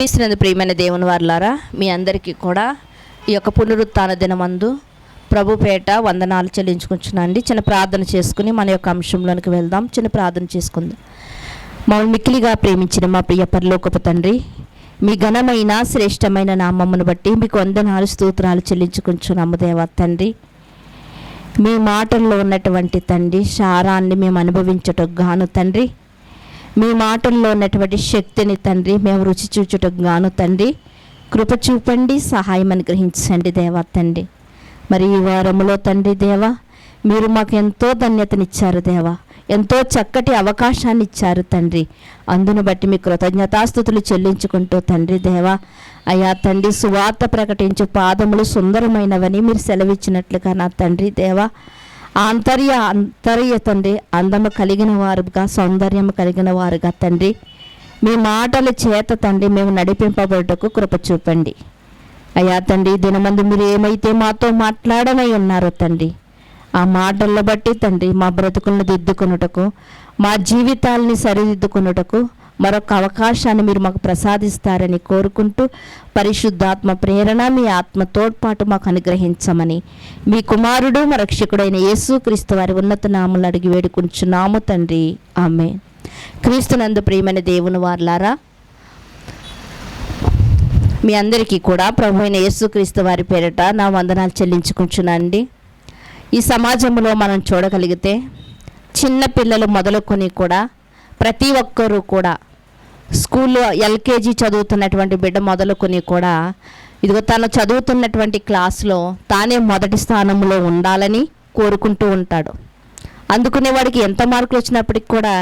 క్రీస్తునందు ప్రియమైన దేవుని వారలారా, మీ అందరికీ కూడా ఈ యొక్క పునరుత్థాన దినమందు ప్రభు పేట వందనాలు చెల్లించుకుంటున్నాండి. చిన్న ప్రార్థన చేసుకుని మన యొక్క అంశంలోనికి వెళ్దాం. చిన్న ప్రార్థన చేసుకుందాం. మమ్మల్ని మిక్కిలిగా ప్రేమించిన మా ప్రియ పరలోకపు తండ్రి, మీ ఘనమైన శ్రేష్టమైన నామమును బట్టి మీకు వందనాలు స్తోత్రాలు చెల్లించుకుంటున్నాము దేవా తండ్రి. మీ మాటల్లో ఉన్నటువంటి తండ్రి సారాన్ని మేము అనుభవించటం గాను తండ్రి, మీ మాటల్లో ఉన్నటువంటి శక్తిని తండ్రి మేము రుచి చూచుటకు గాను తండ్రి కృప చూపండి, సహాయం అనుగ్రహించండి దేవా తండ్రి. మరి ఈ వారంలో తండ్రి దేవా మీరు మాకు ఎంతో ధన్యతనిచ్చారు దేవా, ఎంతో చక్కటి అవకాశాన్ని ఇచ్చారు తండ్రి. అందును బట్టి మీ కృతజ్ఞతాస్తుతులు చెల్లించుకుంటూ తండ్రి దేవా అయ్యా తండ్రి సువార్త ప్రకటించు పాదములు సుందరమైనవని మీరు సెలవిచ్చినట్లుగా నా తండ్రి దేవా అంతర్య తండ్రి అందము కలిగిన వారుగా సౌందర్యము కలిగిన వారుగా తండ్రి మీ మాటల చేత తండ్రి మేము నడిపింపబడుటకు కృప చూపండి అయ్యా తండ్రి. దినమందు మీరు ఏమైతే మాతో మాట్లాడనై ఉన్నారో తండ్రి ఆ మాటలను బట్టి తండ్రి మా బ్రతుకులను దిద్దుకొనుటకు, మా జీవితాలని సరిదిద్దుకొనుటకు మరొక అవకాశాన్ని మీరు మాకు ప్రసాదిస్తారని కోరుకుంటూ పరిశుద్ధాత్మ ప్రేరణ మీ ఆత్మ తోడ్పాటు మాకు అనుగ్రహించమని మీ కుమారుడు మా రక్షకుడైన యేసుక్రీస్తు వారి ఉన్నత నామములు అడిగి వేడుకుంటున్నాము తండ్రి, ఆమేన్. క్రీస్తునందు ప్రియమైన దేవుని వారలారా, మీ అందరికీ కూడా ప్రభు అయిన యేసుక్రీస్తు వారి పేరిట నా వందనాలు చెల్లించుకుంటున్నానండి. ఈ సమాజంలో మనం చూడగలిగితే చిన్న పిల్లలు మొదలుకొని కూడా ప్రతి ఒక్కరూ కూడా స్కూల్లో ఎల్కేజీ చదువుతున్నటువంటి బిడ్డ మొదలుకొని కూడా ఇదిగో తను చదువుతున్నటువంటి క్లాస్లో తానే మొదటి స్థానంలో ఉండాలని కోరుకుంటూ ఉంటాడు. అందుకునే వాడికి ఎంత మార్కులు వచ్చినప్పటికి కూడా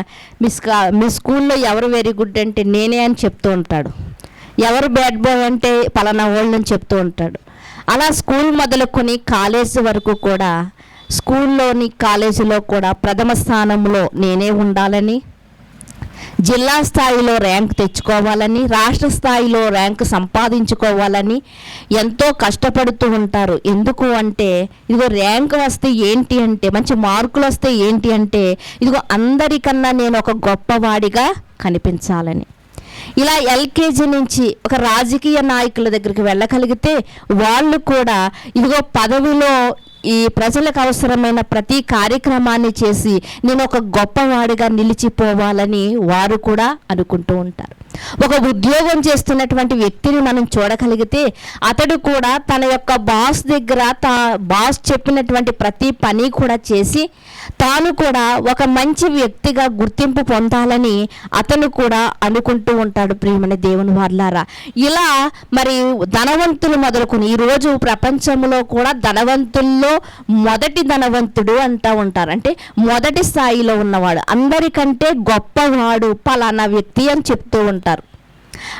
మీ స్కూల్లో ఎవరు వెరీ గుడ్ అంటే నేనే అని చెప్తూ ఉంటాడు, ఎవరు బ్యాడ్ బాయ్ అంటే పలానా వాళ్ళని చెప్తూ ఉంటాడు. అలా స్కూల్ మొదలుకొని కాలేజీ వరకు కూడా స్కూల్లోని కాలేజీలో కూడా ప్రథమ స్థానంలో నేనే ఉండాలని, జిల్లా స్థాయిలో ర్యాంక్ తెచ్చుకోవాలని, రాష్ట్ర స్థాయిలో ర్యాంక్ సంపాదించుకోవాలని ఎంతో కష్టపడుతూ ఉంటారు. ఎందుకు అంటే ఇదిగో ర్యాంక్ వస్తే ఏంటి అంటే, మంచి మార్కులు వస్తే ఏంటి అంటే ఇదిగో అందరికన్నా నేను ఒక గొప్పవాడిగా కనిపించాలని. ఇలా ఎల్కేజీ నుంచి ఒక రాజకీయ నాయకుల దగ్గరికి వెళ్ళగలిగితే వాళ్ళు కూడా ఇదిగో పదవిలో ఈ ప్రజలకు అవసరమైన ప్రతి కార్యక్రమాన్ని చేసి నేను ఒక గొప్పవాడిగా నిలిచిపోవాలని వారు కూడా అనుకుంటూ ఉంటారు. ఒక ఉద్యోగం చేస్తున్నటువంటి వ్యక్తిని మనం చూడగలిగితే అతడు కూడా తన యొక్క బాస్ దగ్గర బాస్ చెప్పినటువంటి ప్రతి పని కూడా చేసి తాను కూడా ఒక మంచి వ్యక్తిగా గుర్తింపు పొందాలని అతను కూడా అనుకుంటూ ఉంటాడు. ప్రియమైన దేవుని వారలారా, ఇలా మరి ధనవంతులు మొదలుకొని ఈరోజు ప్రపంచంలో కూడా ధనవంతుల్లో మొదటి ధనవంతుడు అంటూ ఉంటారు. అంటే మొదటి స్థాయిలో ఉన్నవాడు, అందరికంటే గొప్పవాడు పలానా వ్యక్తి అని చెప్తూ ఉంటారు.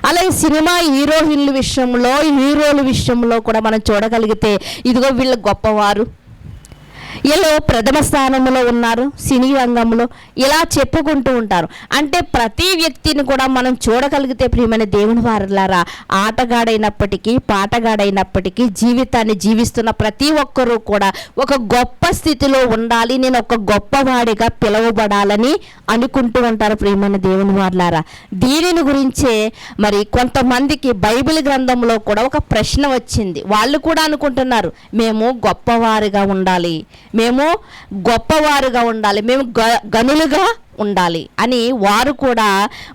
అలాగే సినిమా హీరోయిన్ల విషయంలో, హీరోల విషయంలో కూడా మనం చూడగలిగితే ఇదిగో వీళ్ళు గొప్పవారు, వీళ్ళు ప్రథమ స్థానంలో ఉన్నారు సినీ రంగంలో, ఇలా చెప్పుకుంటూ ఉంటారు. అంటే ప్రతి వ్యక్తిని కూడా మనం చూడగలిగితే ప్రియమైన దేవుని వారలారా, ఆటగాడైనప్పటికీ పాటగాడైనప్పటికీ జీవితాన్ని జీవిస్తున్న ప్రతి ఒక్కరూ కూడా ఒక గొప్ప స్థితిలో ఉండాలి, నేను ఒక గొప్పవాడిగా పిలువబడాలని అనుకుంటూ ఉంటారు. ప్రియమైన దేవుని వారలారా, దీనిని గురించే మరి కొంతమందికి బైబిల్ గ్రంథంలో కూడా ఒక ప్రశ్న వచ్చింది. వాళ్ళు కూడా అనుకుంటున్నారు మేము గొప్పవారిగా ఉండాలి, మేము గొప్పవారుగా ఉండాలి, మేము గనులుగా ఉండాలి అని వారు కూడా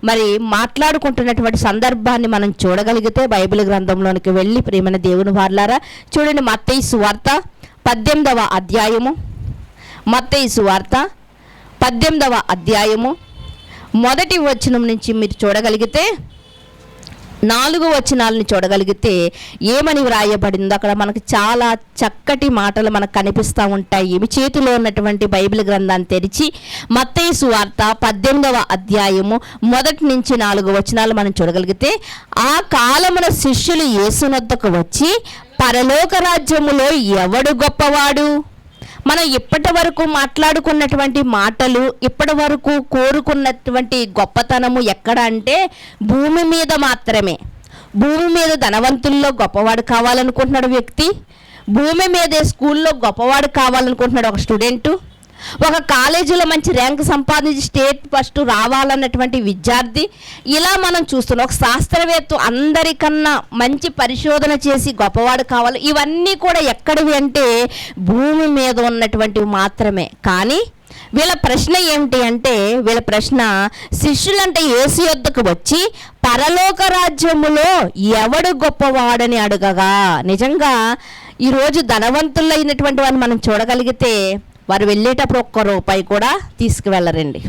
మరి మాట్లాడుకుంటున్నటువంటి సందర్భాన్ని మనం చూడగలిగితే బైబిల్ గ్రంథంలోనికి వెళ్ళి ప్రియమైన దేవుని వారలారా చూడండి. మత్తయి సువార్త 18వ అధ్యాయము, మత్తయి సువార్త 18వ అధ్యాయము మొదటి వచనం నుంచి మీరు చూడగలిగితే 4 వచనాలను చూడగలిగితే ఏమని వ్రాయబడిందో అక్కడ మనకు చాలా చక్కటి మాటలు మనకు కనిపిస్తూ ఉంటాయి. మీ చేతిలో ఉన్నటువంటి బైబిల్ గ్రంథాన్ని తెరిచి మత్తయి సువార్త 18వ అధ్యాయము మొదటి నుంచి 4 వచనాలు మనం చూడగలిగితే, ఆ కాలమున శిష్యులు యేసునొద్దకు వచ్చి పరలోక రాజ్యములో ఎవడు గొప్పవాడు? మనం ఇప్పటి వరకు మాట్లాడుకున్నటువంటి మాటలు, ఇప్పటి వరకు కోరుకున్నటువంటి గొప్పతనము ఎక్కడ అంటే భూమి మీద మాత్రమే. భూమి మీద ధనవంతుల్లో గొప్పవాడు కావాలనుకుంటున్నాడు వ్యక్తి, భూమి మీదే స్కూల్లో గొప్పవాడు కావాలనుకుంటున్నాడు ఒక స్టూడెంటు, ఒక కాలేజీలో మంచి ర్యాంక్ సంపాదించి స్టేట్ ఫస్ట్ రావాలన్నటువంటి విద్యార్థి, ఇలా మనం చూస్తున్నాం. ఒక శాస్త్రవేత్త అందరికన్నా మంచి పరిశోధన చేసి గొప్పవాడు కావాలి. ఇవన్నీ కూడా ఎక్కడివి అంటే భూమి మీద ఉన్నటువంటివి మాత్రమే. కానీ వీళ్ళ ప్రశ్న ఏమిటి అంటే, వీళ్ళ ప్రశ్న శిష్యులంటే యేసు యొద్దకు వచ్చి పరలోక రాజ్యములో ఎవడు గొప్పవాడని అడగగా, నిజంగా ఈరోజు ధనవంతులైనటువంటి వారిని మనం చూడగలిగితే వారు వెళ్ళేటప్పుడు ఒక్క రూపాయి కూడా తీసుకువెళ్ళరండి.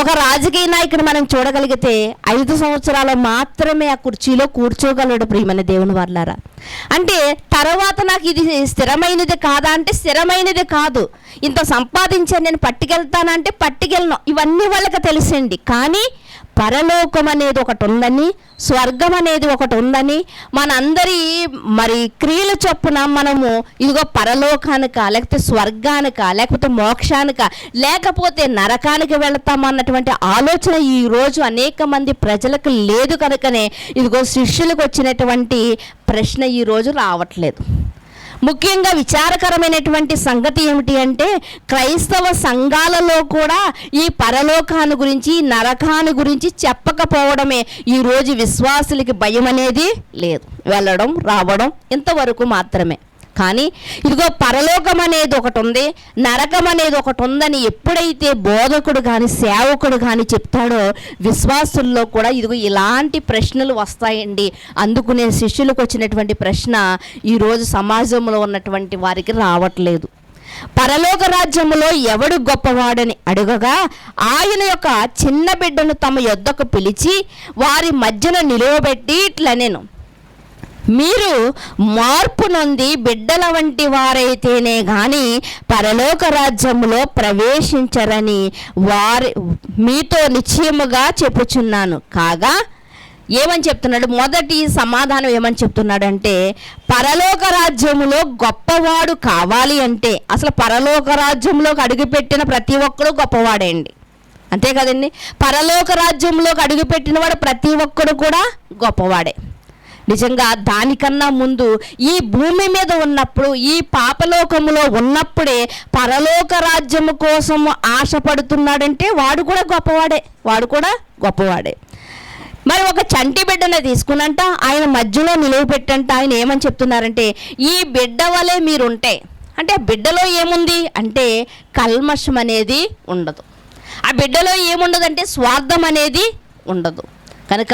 ఒక రాజకీయ నాయకుని మనం చూడగలిగితే 5 సంవత్సరాలు మాత్రమే ఆ కుర్చీలో కూర్చోగలడు. ప్రియమైన దేవుని వారలారా, అంటే తర్వాత నాకు ఇది స్థిరమైనది కాదా అంటే స్థిరమైనది కాదు. ఇంత సంపాదించాను నేను పట్టుకెళ్తానంటే పట్టుకెళ్ళను. ఇవన్నీ వాళ్ళకి తెలిసింది. కానీ పరలోకం అనేది ఒకటి ఉందని, స్వర్గం అనేది ఒకటి ఉందని, మనందరి మరి క్రియల చొప్పున మనము ఇదిగో పరలోకానిక, లేకపోతే స్వర్గానిక, లేకపోతే మోక్షానిక, లేకపోతే నరకానికి వెళతామన్నటువంటి ఆలోచన ఈరోజు అనేక మంది ప్రజలకు లేదు. కనుకనే ఇదిగో శిష్యులకు వచ్చినటువంటి ప్రశ్న ఈరోజు రావట్లేదు. ముఖ్యంగా విచారకరమైనటువంటి సంగతి ఏమిటి అంటే, క్రైస్తవ సంఘాలలో కూడా ఈ పరలోకాన్ని గురించి, నరకాన్ని గురించి చెప్పకపోవడమే. ఈరోజు విశ్వాసులకి భయం అనేది లేదు. వెళ్ళడం రావడం ఇంతవరకు మాత్రమే. కానీ ఇదిగో పరలోకం అనేది ఒకటి ఉంది, నరకం అనేది ఒకటి ఉందని ఎప్పుడైతే బోధకుడు కానీ సేవకుడు కానీ చెప్తాడో విశ్వాసుల్లో కూడా ఇదిగో ఇలాంటి ప్రశ్నలు వస్తాయండి. అందుకునే శిష్యులకు వచ్చినటువంటి ప్రశ్న ఈరోజు సమాజంలో ఉన్నటువంటి వారికి రావట్లేదు. పరలోక రాజ్యములో ఎవడు గొప్పవాడని అడుగగా, ఆయన యొక్క చిన్న బిడ్డను తమ యొద్దకు పిలిచి వారి మధ్యన నిలువబెట్టి ఇట్లనెను, మీరు మార్పు నొంది బిడ్డల వంటి వారైతేనే గాని పరలోక రాజ్యములో ప్రవేశించరని మీతో నిశ్చయముగా చెప్పుచున్నాను. కాగా ఏమని చెప్తున్నాడు? మొదటి సమాధానం ఏమని చెప్తున్నాడంటే, పరలోక రాజ్యములో గొప్పవాడు కావాలి అంటే అసలు పరలోక రాజ్యంలోకి అడుగుపెట్టిన ప్రతి ఒక్కడు గొప్పవాడే అండి. అంతే కదండి. పరలోక రాజ్యంలోకి అడుగుపెట్టిన వాడు ప్రతి ఒక్కడు కూడా గొప్పవాడే. నిజంగా దానికన్నా ముందు ఈ భూమి మీద ఉన్నప్పుడు, ఈ పాపలోకములో ఉన్నప్పుడే పరలోక రాజ్యము కోసం ఆశపడుతున్నాడంటే వాడు కూడా గొప్పవాడే. మరి ఒక చంటి బిడ్డను తీసుకున్నంట ఆయన మధ్యలో నిలువ పెట్టంట ఆయన ఏమని చెప్తున్నారంటే, ఈ బిడ్డ వలె మీరుంటే, అంటే ఆ బిడ్డలో ఏముంది అంటే కల్మషం అనేది ఉండదు. ఆ బిడ్డలో ఏముండదంటే స్వార్థం అనేది ఉండదు. కనుక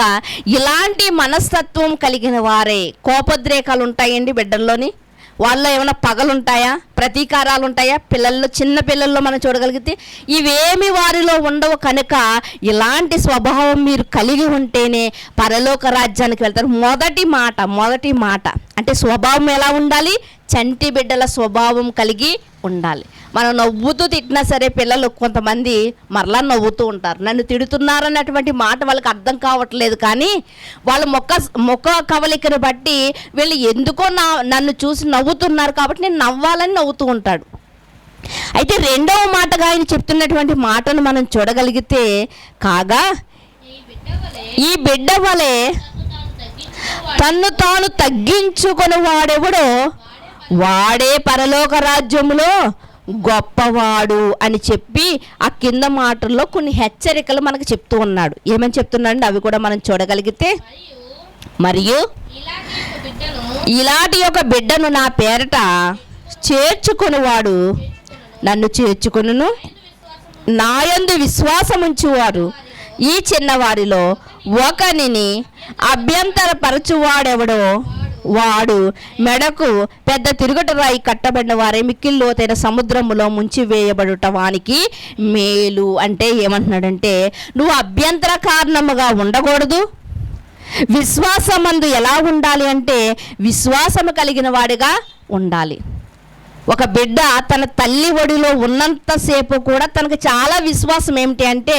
ఇలాంటి మనస్తత్వం కలిగిన వారే, కోపోద్రేకాలు ఉంటాయండి బిడ్డల్లోని, వాళ్ళలో ఏమైనా పగలుంటాయా, ప్రతీకారాలు ఉంటాయా, చిన్న పిల్లల్లో మనం చూడగలిగితే ఇవేమి వారిలో ఉండవు. కనుక ఇలాంటి స్వభావం మీరు కలిగి ఉంటేనే పరలోక రాజ్యానికి వెళ్తారు. మొదటి మాట అంటే స్వభావం ఎలా ఉండాలి? చంటి బిడ్డల స్వభావం కలిగి ఉండాలి. మనం నవ్వుతూ తిట్టినా సరే పిల్లలు కొంతమంది మరలా నవ్వుతూ ఉంటారు. నన్ను తిడుతున్నారన్నటువంటి మాట వాళ్ళకి అర్థం కావట్లేదు. కానీ వాళ్ళ ముఖ కవలికను బట్టి వీళ్ళు ఎందుకో నన్ను చూసి నవ్వుతున్నారు కాబట్టి నేను నవ్వాలని నవ్వుతూ ఉంటాడు. అయితే రెండవ మాటగా ఆయన చెప్తున్నటువంటి మాటను మనం చూడగలిగితే, కాగా ఈ బిడ్డ వలె తన్ను తాను తగ్గించుకొని వాడెవడో వాడే పరలోక రాజ్యములో గొప్పవాడు అని చెప్పి ఆ కింద మాటల్లో కొన్ని హెచ్చరికలు మనకు చెప్తూ ఉన్నాడు. ఏమని చెప్తున్నాడు అవి కూడా మనం చూడగలిగితే, మరియు ఇలాంటి ఒక బిడ్డను నా పేరట చేర్చుకొనివాడు నన్ను చేర్చుకొనును, నాయందు విశ్వాసముంచువారు ఈ చిన్నవారిలో ఒకనిని అభ్యంతరపరచువాడెవడో వాడు మెడకు పెద్ద తిరుగుట రాయి కట్టబడిన వారే మిక్కిలి లోతైన సముద్రములో ముంచి వేయబడుట వానికి మేలు. అంటే ఏమంటున్నాడంటే, నువ్వు అభ్యంతర కారణముగా ఉండకూడదు. విశ్వాసమందు ఎలా ఉండాలి అంటే విశ్వాసము కలిగిన వాడిగా ఉండాలి. ఒక బిడ్డ తన తల్లి ఒడిలో ఉన్నంతసేపు కూడా తనకు చాలా విశ్వాసం ఏమిటి అంటే,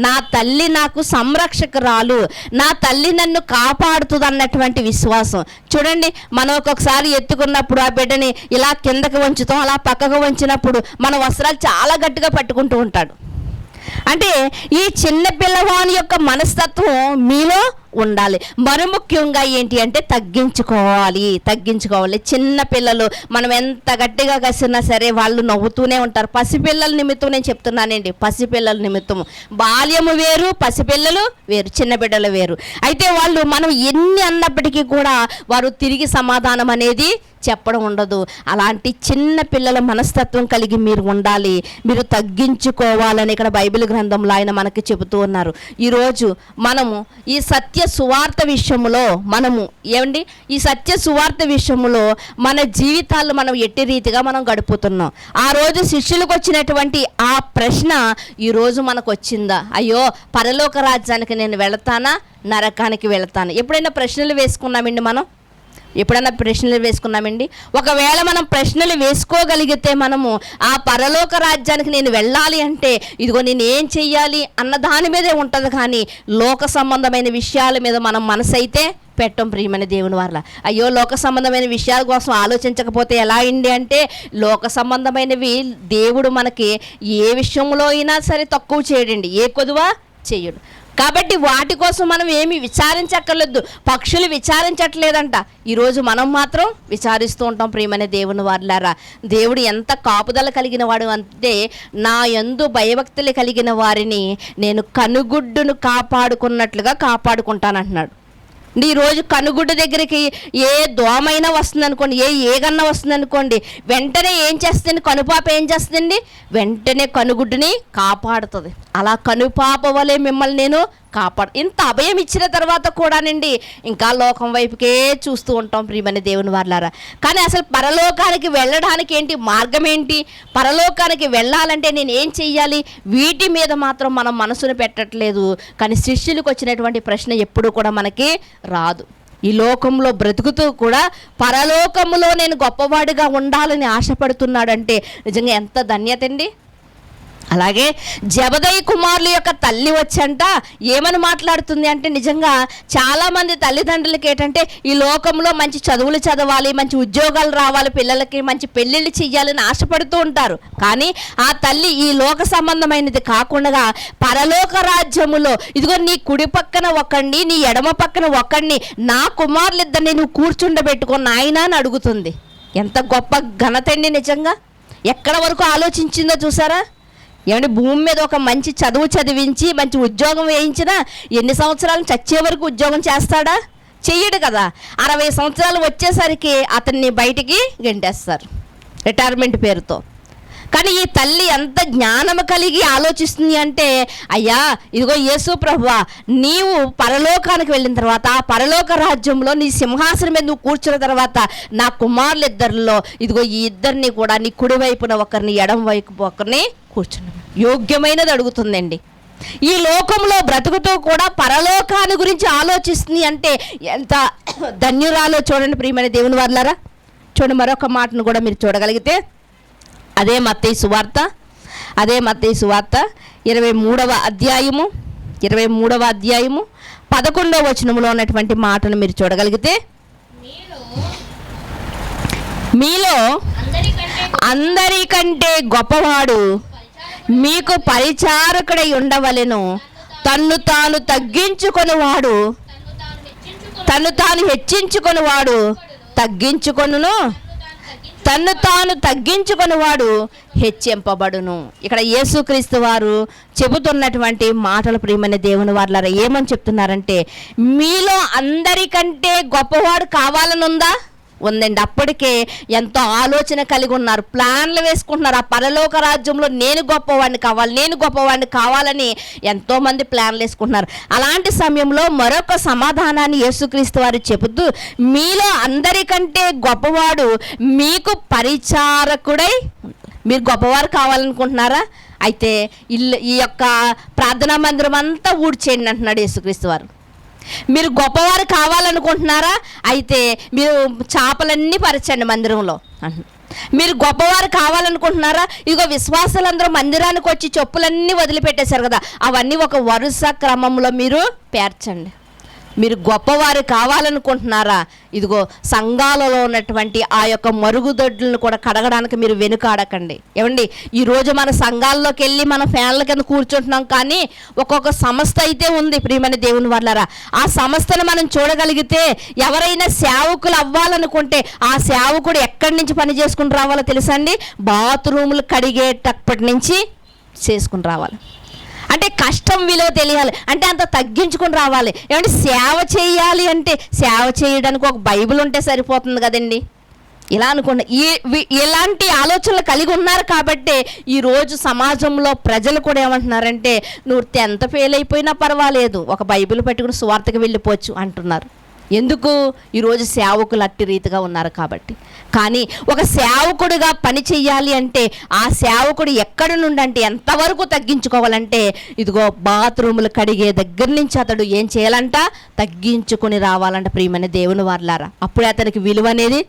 నా తల్లి నాకు సంరక్షకురాలు, నా తల్లి నన్ను కాపాడుతుంది అన్నటువంటి విశ్వాసం. చూడండి, మనం ఒక్కొక్కసారి ఎత్తుకున్నప్పుడు ఆ బిడ్డని ఇలా కిందకి వంచుతాం, అలా పక్కకు వంచినప్పుడు మన వస్త్రాలు చాలా గట్టిగా పట్టుకుంటూ ఉంటాడు. అంటే ఈ చిన్న పిల్లవాని యొక్క మనస్తత్వం మీలో ఉండాలి. మరి ముఖ్యంగా ఏంటి అంటే తగ్గించుకోవాలి. చిన్న పిల్లలు మనం ఎంత గట్టిగా కసినా సరే వాళ్ళు నవ్వుతూనే ఉంటారు. పసిపిల్లల నిమిత్తం నేను చెప్తున్నానండి, పసిపిల్లల నిమిత్తం. బాల్యము వేరు, పసిపిల్లలు వేరు, చిన్న బిడ్డలు వేరు. అయితే వాళ్ళు మనం ఎన్ని అన్నప్పటికీ కూడా వారు తిరిగి సమాధానం అనేది చెప్పడం ఉండదు. అలాంటి చిన్న పిల్లల మనస్తత్వం కలిగి మీరు ఉండాలి, మీరు తగ్గించుకోవాలని ఇక్కడ బైబిల్ గ్రంథంలో ఆయన మనకి చెబుతూ ఉన్నారు. ఈరోజు మనము ఈ సత్య సువార్త విషయంలో ఈ సత్య సువార్త విషయంలో మన జీవితాల్లో మనం ఎట్టి రీతిగా మనం గడుపుతున్నాం. ఆ రోజు శిష్యులకు వచ్చినటువంటి ఆ ప్రశ్న ఈరోజు మనకు వచ్చిందా? అయ్యో, పరలోక రాజ్యానికి నేను వెళతానా, నరకానికి వెళతాను? ఎప్పుడైనా ప్రశ్నలు వేసుకున్నామండి? ఒకవేళ మనం ప్రశ్నలు వేసుకోగలిగితే మనము ఆ పరలోక రాజ్యానికి నేను వెళ్ళాలి అంటే ఇదిగో నేను ఏం చెయ్యాలి అన్న దాని మీదే ఉంటుంది, కానీ లోక సంబంధమైన విషయాల మీద మనం మనసైతే పెట్టం. ప్రియమైన దేవుని వల్ల అయ్యో, లోక సంబంధమైన విషయాల కోసం ఆలోచించకపోతే ఎలా అయింది అంటే, లోక సంబంధమైనవి దేవుడు మనకి ఏ విషయంలో అయినా సరే తక్కువ చేయడండి, ఏ కొదువ చేయడు. కాబట్టి వాటి కోసం మనం ఏమి విచారించక్కర్లేదు. పక్షులు విచారించట్లేదంట, ఈరోజు మనం మాత్రం విచారిస్తూ ఉంటాం. ప్రియమైన దేవుని వారులారా, దేవుడు ఎంత కాపుదల కలిగిన వాడు అంటే, నా యందు భయభక్తులు కలిగిన వారిని నేను కనుగుడ్డును కాపాడుకున్నట్లుగా కాపాడుకుంటానంటున్నాడు. ఈరోజు కనుగుడ్డు దగ్గరికి ఏ దోమైనా వస్తుంది అనుకోండి, ఏగన్నా వస్తుంది అనుకోండి, వెంటనే ఏం చేస్తుంది? కనుపాప ఏం చేస్తుందండి? వెంటనే కనుగుడ్డుని కాపాడుతుంది. అలా కనుపాప వలె మిమ్మల్ని నేను ఇంత అభయం ఇచ్చిన తర్వాత కూడానండి ఇంకా లోకం వైపుకే చూస్తూ ఉంటాం. ప్రియమైన దేవుని వారులారా, కానీ అసలు పరలోకానికి వెళ్ళడానికి ఏంటి మార్గం ఏంటి? పరలోకానికి వెళ్ళాలంటే నేను ఏం చెయ్యాలి? వీటి మీద మాత్రం మనం మనసును పెట్టట్లేదు. కానీ శిష్యులకు వచ్చినటువంటి ప్రశ్న ఎప్పుడు కూడా మనకి రాదు. ఈ లోకంలో బ్రతుకుతూ కూడా పరలోకములో నేను గొప్పవాడిగా ఉండాలని ఆశపడుతున్నాడంటే నిజంగా ఎంత ధన్యత అండి. అలాగే జబదయి కుమారుల యొక్క తల్లి వచ్చంట ఏమని మాట్లాడుతుంది అంటే, నిజంగా చాలామంది తల్లిదండ్రులకి ఏంటంటే ఈ లోకంలో మంచి చదువులు చదవాలి, మంచి ఉద్యోగాలు రావాలి, పిల్లలకి మంచి పెళ్ళిళ్ళు చెయ్యాలని ఆశపడుతూ ఉంటారు. కానీ ఆ తల్లి ఈ లోక సంబంధమైనది కాకుండా పరలోక రాజ్యములో ఇదిగో నీ కుడి పక్కన ఒకడిని, నీ ఎడమ పక్కన ఒకడిని, నా కుమారులిద్దరిని నువ్వు కూర్చుండబెట్టుకో నాయనా అని అడుగుతుంది. ఎంత గొప్ప ఘనత అండి నిజంగా. ఎక్కడ వరకు ఆలోచించిందో చూసారా? ఏమంటే భూమి మీద ఒక మంచి చదువు చదివించి మంచి ఉద్యోగం వేయించినా ఎన్ని సంవత్సరాలు చచ్చే వరకు ఉద్యోగం చేస్తాడా? చెయ్యడు కదా. 60 సంవత్సరాలు వచ్చేసరికి అతన్ని బయటికి గెంటేస్తారు రిటైర్మెంట్ పేరుతో. కానీ ఈ తల్లి ఎంత జ్ఞానం కలిగి ఆలోచిస్తుంది అంటే, అయ్యా ఇదిగో యేసు ప్రభువా, నీవు పరలోకానికి వెళ్ళిన తర్వాత ఆ పరలోక రాజ్యంలో నీ సింహాసనం మీద నువ్వు కూర్చున్న తర్వాత నా కుమారులు ఇద్దరిలో ఇదిగో ఈ ఇద్దరిని కూడా నీ కుడి వైపున ఒకరిని, ఎడం వైపు ఒకరిని కూర్చున్నాను. యోగ్యమైనది అడుగుతుందండి. ఈ లోకంలో బ్రతుకుతూ కూడా పరలోకాన్ని గురించి ఆలోచిస్తుంది అంటే ఎంత ధన్యురాలో చూడండి. ప్రియమైన దేవుని వారులారా, చూడండి మరొక మాటను కూడా మీరు చూడగలిగితే అదే మత్తయి సువార్త 23వ అధ్యాయము 11వ వచనంలో ఉన్నటువంటి మాటను మీరు చూడగలిగితే, మీలో అందరికంటే గొప్పవాడు మీకు పరిచారకుడై ఉండవలెను, తన్ను తాను హెచ్చించుకొనువాడు తగ్గించుకొనును, తన్ను తాను తగ్గించుకొనివాడు హెచ్చింపబడును. ఇక్కడ యేసుక్రీస్తు వారు చెబుతున్నటువంటి మాటలు ప్రియమైన దేవుని వారులారా ఏమని చెప్తున్నారంటే, మీలో అందరికంటే గొప్పవాడు కావాలని ఉందండి. అప్పటికే ఎంతో ఆలోచన కలిగి ఉన్నారు, ప్లాన్లు వేసుకుంటున్నారు. ఆ పరలోక రాజ్యంలో నేను గొప్పవాడిని కావాలని ఎంతోమంది ప్లాన్లు వేసుకుంటున్నారు. అలాంటి సమయంలో మరొక సమాధానాన్ని యేసుక్రీస్తు వారు చెబుతూ, మీలో అందరికంటే గొప్పవాడు మీకు పరిచారకుడై. మీరు గొప్పవారు కావాలనుకుంటున్నారా? అయితే ఈ యొక్క ప్రార్థనా మందిరం అంతా ఊడ్చేయండి అంటున్నాడు యేసుక్రీస్తు వారు. మీరు గొప్పవారు కావాలనుకుంటున్నారా? అయితే మీరు చేపలన్నీ పరచండి మందిరంలో. మీరు గొప్పవారు కావాలనుకుంటున్నారా? ఇదిగో విశ్వాసులందరూ మందిరానికి వచ్చి చెప్పులన్నీ వదిలిపెట్టేశారు కదా, అవన్నీ ఒక వరుస క్రమంలో మీరు పేర్చండి. మీరు గొప్పవారు కావాలనుకుంటున్నారా? ఇదిగో సంఘాలలో ఉన్నటువంటి ఆ యొక్క మరుగుదొడ్లను కూడా కడగడానికి మీరు వెనుకాడకండి. ఏమండి, ఈరోజు మన సంఘాల్లోకి వెళ్ళి మన ఫ్యాన్ల కింద కూర్చుంటున్నాం, కానీ ఒక్కొక్క సంస్థ అయితే ఉంది ప్రియమైన దేవుని వాళ్ళారా. ఆ సంస్థను మనం చూడగలిగితే ఎవరైనా సేవకులు అవ్వాలనుకుంటే ఆ సేవకుడు ఎక్కడి నుంచి పని చేసుకుని రావాలో తెలుసా అండి? బాత్రూములు కడిగేటప్పటి నుంచి చేసుకుని రావాలి. అంటే కష్టం విలువ తెలియాలి అంటే అంత తగ్గించుకొని రావాలి. ఏమంటే సేవ చేయాలి అంటే సేవ చేయడానికి ఒక బైబిల్ ఉంటే సరిపోతుంది కదండి. ఇలా అనుకోండి. ఇలాంటి ఆలోచనలు కలిగి ఉన్నారు కాబట్టి ఈరోజు సమాజంలో ప్రజలు కూడా ఏమంటున్నారంటే, నువ్వు 10th ఫెయిల్ అయిపోయినా పర్వాలేదు, ఒక బైబిల్ పెట్టుకుని సువార్తకు వెళ్ళిపోవచ్చు అంటున్నారు. ఎందుకు? ఈరోజు సేవకులు అట్టి రీతిగా ఉన్నారు కాబట్టి. కానీ ఒక సేవకుడిగా పని చెయ్యాలి అంటే ఆ సేవకుడు ఎక్కడి నుండి అంటే ఎంతవరకు తగ్గించుకోవాలంటే, ఇదిగో బాత్రూములు కడిగే దగ్గర నుంచి అతడు ఏం చేయాలంట? తగ్గించుకొని రావాలంట ప్రియమైన దేవుని వారలారా. అప్పుడే అతనికి విలువ అనేది.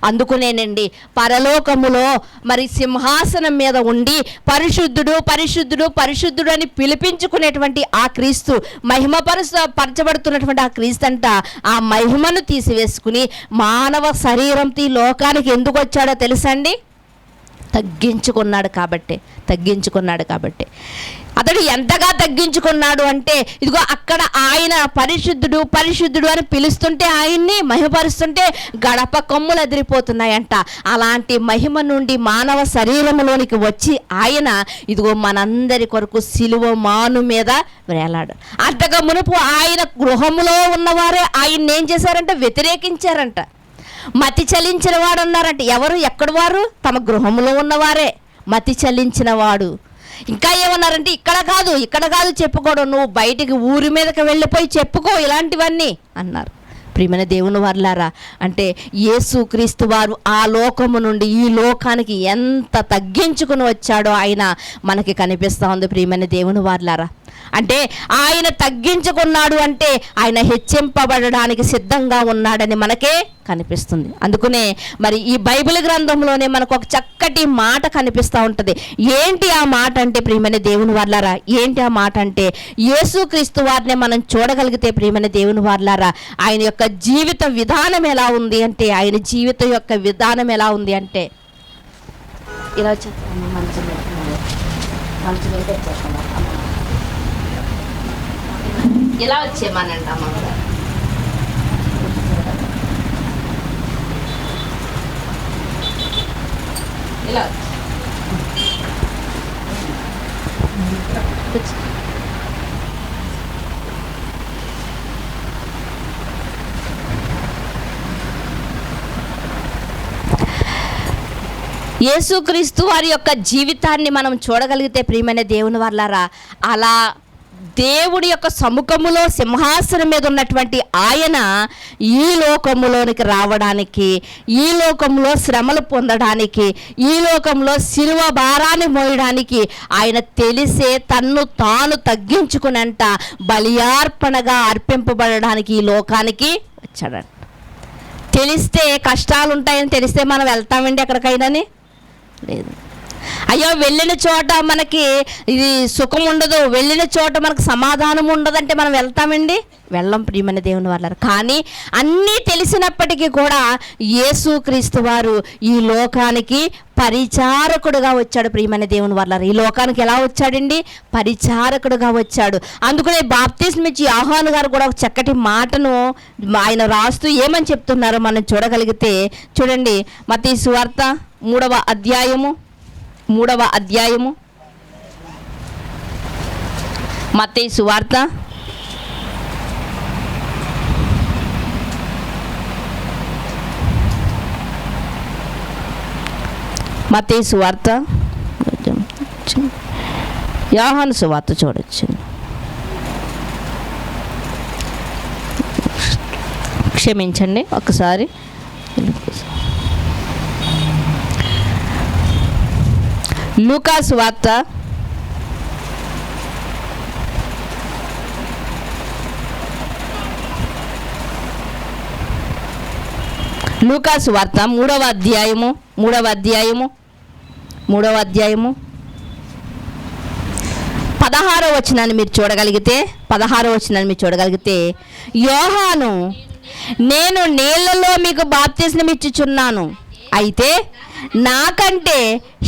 అందుకునేనండి పరలోకములో మరి సింహాసనం మీద ఉండి పరిశుద్ధుడు పరిశుద్ధుడు పరిశుద్ధుడు అని పిలిపించుకునేటువంటి ఆ క్రీస్తు, పరచబడుతున్నటువంటి ఆ క్రీస్తు అంట ఆ మహిమను తీసివేసుకుని మానవ శరీరంతో ఈ లోకానికి ఎందుకు వచ్చాడో తెలుసండి? తగ్గించుకున్నాడు కాబట్టి. అతడు ఎంతగా తగ్గించుకున్నాడు అంటే, ఇదిగో అక్కడ ఆయన పరిశుద్ధుడు పరిశుద్ధుడు అని పిలుస్తుంటే, ఆయన్ని మహిమపరుస్తుంటే గడప కొమ్ములు ఎదిరిపోతున్నాయంట. అలాంటి మహిమ నుండి మానవ శరీరంలోనికి వచ్చి ఆయన ఇదిగో మనందరి కొరకు సిలువ మాను మీద వేలాడు. అంతగా మునుపు ఆయన గృహములో ఉన్నవారే ఆయన్ని ఏం చేశారంటే? వ్యతిరేకించారంట. మతి చలించిన వాడు ఉన్నారంట. ఎవరు? ఎక్కడి వారు? తమ గృహంలో ఉన్నవారే. మతి చలించిన వాడు. ఇంకా ఏమన్నారంటే, ఇక్కడ కాదు చెప్పుకోవడం, నువ్వు బయటికి ఊరి మీదకి వెళ్ళిపోయి చెప్పుకో ఇలాంటివన్నీ అన్నారు. ప్రియమైన దేవుని వారలారా, అంటే యేసుక్రీస్తు వారు ఆ లోకము నుండి ఈ లోకానికి ఎంత తగ్గించుకుని వచ్చాడో ఆయన మనకి కనిపిస్తూ ఉంది ప్రియమైన దేవుని వారలారా. అంటే ఆయన తగ్గించుకున్నాడు అంటే ఆయన హెచ్చింపబడడానికి సిద్ధంగా ఉన్నాడని మనకే కనిపిస్తుంది. అందుకనే మరి ఈ బైబిల్ గ్రంథంలోనే మనకు ఒక చక్కటి మాట కనిపిస్తూ ఉంటుంది. ఏంటి ఆ మాట అంటే ప్రియమైన దేవుని వారలారా, ఏంటి ఆ మాట అంటే, యేసుక్రీస్తు వారిని మనం చూడగలిగితే ప్రియమైన దేవుని వారలారా, ఆయన యొక్క జీవిత విధానం ఎలా ఉంది అంటే, ఆయన జీవితం యొక్క విధానం ఎలా ఉంది అంటే, ఇలా చెప్తాను. మంచి ఇలా వచ్చేమనంట అమ్మగారు. ఇలా యేసుక్రీస్తు వారి యొక్క జీవితాన్ని మనం చూడగలిగితే ప్రియమైన దేవుని వారలారా, అలా దేవుడి యొక్క సముఖములో సింహాసనం మీద ఉన్నటువంటి ఆయన ఈ లోకములోనికి రావడానికి, ఈ లోకంలో శ్రమలు పొందడానికి, ఈ లోకంలో శిలువ భారాన్ని మోయడానికి ఆయన తెలిసే తన్ను తాను తగ్గించుకునంట బలియార్పణగా అర్పింపబడడానికి ఈ లోకానికి వచ్చాడంట. తెలిస్తే కష్టాలు ఉంటాయని తెలిస్తే మనం వెళ్తామండి ఎక్కడికైనాని? లేదు. అయ్యో వెళ్ళిన చోట మనకి ఇది సుఖం ఉండదు, వెళ్ళిన చోట మనకు సమాధానం ఉండదంటే మనం వెళ్తామండి? వెళ్ళం ప్రియమైన దేవుని వారలారా. కానీ అన్నీ తెలిసినప్పటికీ కూడా యేసుక్రీస్తు వారు ఈ లోకానికి పరిచారకుడుగా వచ్చాడు ప్రియమైన దేవుని వారలారా. ఈ లోకానికి ఎలా వచ్చాడండి? పరిచారకుడుగా వచ్చాడు. అందుకనే బాప్తిస్మం ఇచ్చి యోహాను గారు కూడా ఒక చక్కటి మాటను ఆయన రాస్తూ ఏమని చెప్తున్నారో మనం చూడగలిగితే చూడండి. మత్తయి సువార్త 3వ అధ్యాయము మత్తయి సువార్త 3వ యోహాను సువార్త చూడొచ్చు. క్షమించండి ఒకసారి. లూకా సువార్త 3వ అధ్యాయము 13వ 16వ వచనాన్ని మీరు చూడగలిగితే యోహాను, నేను నీళ్ళలో మీకు బాప్తిస్మం ఇచ్చుచున్నాను, అయితే నాకంటే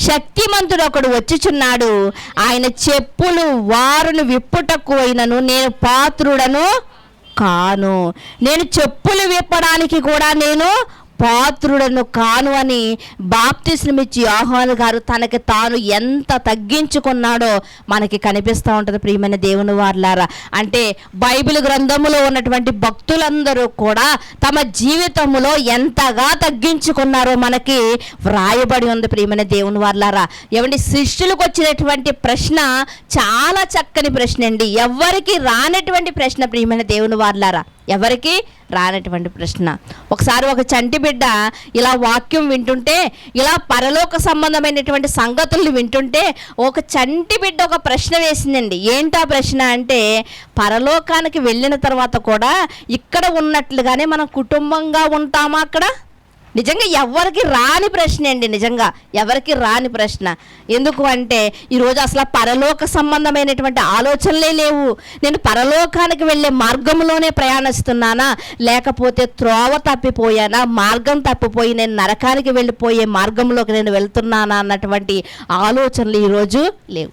శక్తిమంతుడు ఒకడు వచ్చుచున్నాడు, ఆయన చెప్పులు వారును విప్పుటకు అయినను నేను పాత్రుడను కాను, నేను చెప్పులు విప్పడానికి కూడా నేను పాత్రుడను కాను అని బాప్తిస్మం ఇచ్చి యోహాను గారు తనకి తాను ఎంత తగ్గించుకున్నాడో మనకి కనిపిస్తూ ఉంటుంది ప్రియమైన దేవుని వారలారా. అంటే బైబిల్ గ్రంథములో ఉన్నటువంటి భక్తులందరూ కూడా తమ జీవితంలో ఎంతగా తగ్గించుకున్నారో మనకి వ్రాయబడి ఉంది ప్రియమైన దేవుని వారలారా. ఏమంటే శిష్యులకు వచ్చినటువంటి ప్రశ్న చాలా చక్కని ప్రశ్న అండి, ఎవరికి రానటువంటి ప్రశ్న ప్రియమైన దేవుని వారలారా, ఎవరికి రానటువంటి ప్రశ్న. ఒకసారి ఒక చంటి బిడ్డ ఇలా వాక్యం వింటుంటే, ఇలా పరలోక సంబంధమైనటువంటి సంగతులు వింటుంటే ఒక చంటి బిడ్డ ఒక ప్రశ్న వేసిందండి. ఏంటా ప్రశ్న అంటే, పరలోకానికి వెళ్ళిన తర్వాత కూడా ఇక్కడ ఉన్నట్లుగానే మనం కుటుంబంగా ఉంటామా అక్కడ? నిజంగా ఎవరికి రాని ప్రశ్న అండి, నిజంగా ఎవరికి రాని ప్రశ్న. ఎందుకు అంటే ఈరోజు అసలు పరలోక సంబంధమైనటువంటి ఆలోచనలే లేవు. నేను పరలోకానికి వెళ్ళే మార్గంలోనే ప్రయాణిస్తున్నానా, లేకపోతే త్రోవ తప్పిపోయానా, మార్గం తప్పిపోయి నేను నరకానికి వెళ్ళిపోయే మార్గంలోకి నేను వెళ్తున్నానా అన్నటువంటి ఆలోచనలు ఈరోజు లేవు.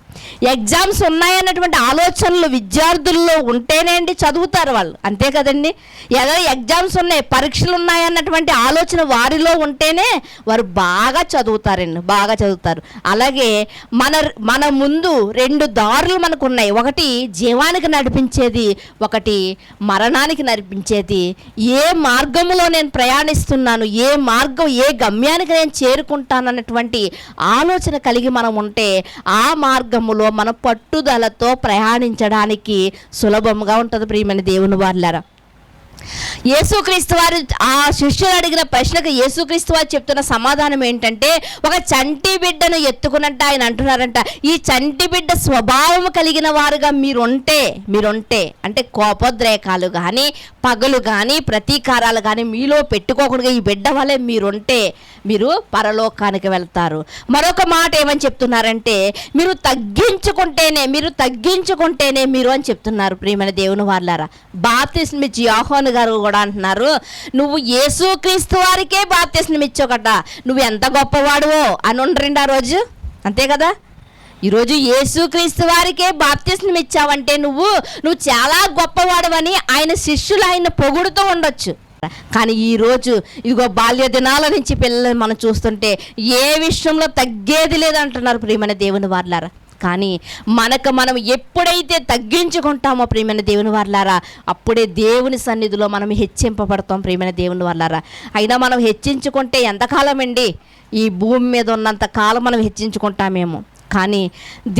ఎగ్జామ్స్ ఉన్నాయన్నటువంటి ఆలోచనలు విద్యార్థుల్లో ఉంటేనే అండి చదువుతారు వాళ్ళు, అంతే కదండి. ఏదో ఎగ్జామ్స్ ఉన్నాయి, పరీక్షలు ఉన్నాయన్నటువంటి ఆలోచన వారిలో ఉంటేనే వారు బాగా చదువుతారండి, బాగా చదువుతారు. అలాగే మన ముందు రెండు దారులు మనకు ఉన్నాయి, ఒకటి జీవానికి నడిపించేది, ఒకటి మరణానికి నడిపించేది. ఏ మార్గంలో నేను ప్రయాణిస్తున్నాను, ఏ మార్గం, ఏ గమ్యానికి నేను చేరుకుంటాను అన్నటువంటి ఆలోచన కలిగి మనం ఉంటే ఆ మార్గంలో మనం పట్టుదలతో ప్రయాణించడానికి సులభంగా ఉంటుంది ప్రియమైన దేవుని వారలారా. యేసుక్రీస్తు వారు ఆ శిష్యులు అడిగిన ప్రశ్నకు యేసుక్రీస్తు వారు చెప్తున్న సమాధానం ఏంటంటే, ఒక చంటి బిడ్డను ఎత్తుకున్నట్టు ఆయన అంటున్నారంట, ఈ చంటి బిడ్డ స్వభావం కలిగిన వారుగా మీరుంటే అంటే కోపోద్రేకాలు కానీ, పగలు కానీ, ప్రతీకారాలు కానీ మీలో పెట్టుకోకుండా ఈ బిడ్డ వల్లే మీరుంటే మీరు పరలోకానికి వెళ్తారు. మరొక మాట ఏమని చెప్తున్నారంటే, మీరు తగ్గించుకుంటేనే మీరు అని చెప్తున్నారు ప్రియమైన దేవుని వారలారా. బాప్తిస్మం ఇచ్చి యోహాను గారు కూడా అంటున్నారు, నువ్వు యేసుక్రీస్తు వారికే బాప్తిస్మం ఇచ్చాకట, నువ్వు ఎంత గొప్పవాడువో అని ఉండరండి ఆ రోజు, అంతే కదా. ఈరోజు యేసుక్రీస్తు వారికే బాప్తిస్మం ఇచ్చావంటే నువ్వు చాలా గొప్పవాడవని ఆయన శిష్యులు ఆయన పొగుడుతూ ఉండొచ్చు. కానీ ఈరోజు ఇదిగో బాల్య దినాల నుంచి పిల్లలు మనం చూస్తుంటే ఏ విషయంలో తగ్గేది లేదంటున్నారు ప్రియమైన దేవుని వారలారా. కానీ మనం ఎప్పుడైతే తగ్గించుకుంటామో ప్రియమైన దేవుని వారలారా, అప్పుడే దేవుని సన్నిధిలో మనం హెచ్చింపబడతాం ప్రియమైన దేవుని వారలారా. అయినా మనం హెచ్చించుకుంటే ఎంతకాలం అండి, ఈ భూమి మీద ఉన్నంత కాలం మనం హెచ్చించుకుంటామేమో. కానీ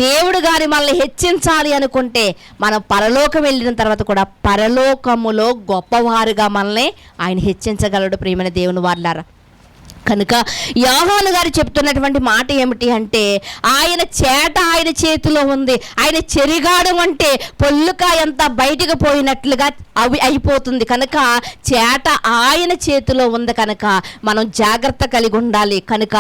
దేవుడు గారి మనల్ని హెచ్చించాలి అనుకుంటే మనం పరలోకం వెళ్ళిన తర్వాత కూడా పరలోకములో గొప్పవారుగా మనల్ని ఆయన హెచ్చించగలడు ప్రియమైన దేవుని వారలారా. కనుక యోహాను గారు చెప్తున్నటువంటి మాట ఏమిటి అంటే, ఆయన చేట ఆయన చేతిలో ఉంది, ఆయన చెరిగాడు అంటే పొల్లుకాయ అంతా బయటకు పోయినట్లుగా అయిపోతుంది. కనుక చేట ఆయన చేతిలో ఉంది, కనుక మనం జాగ్రత్త కలిగి ఉండాలి. కనుక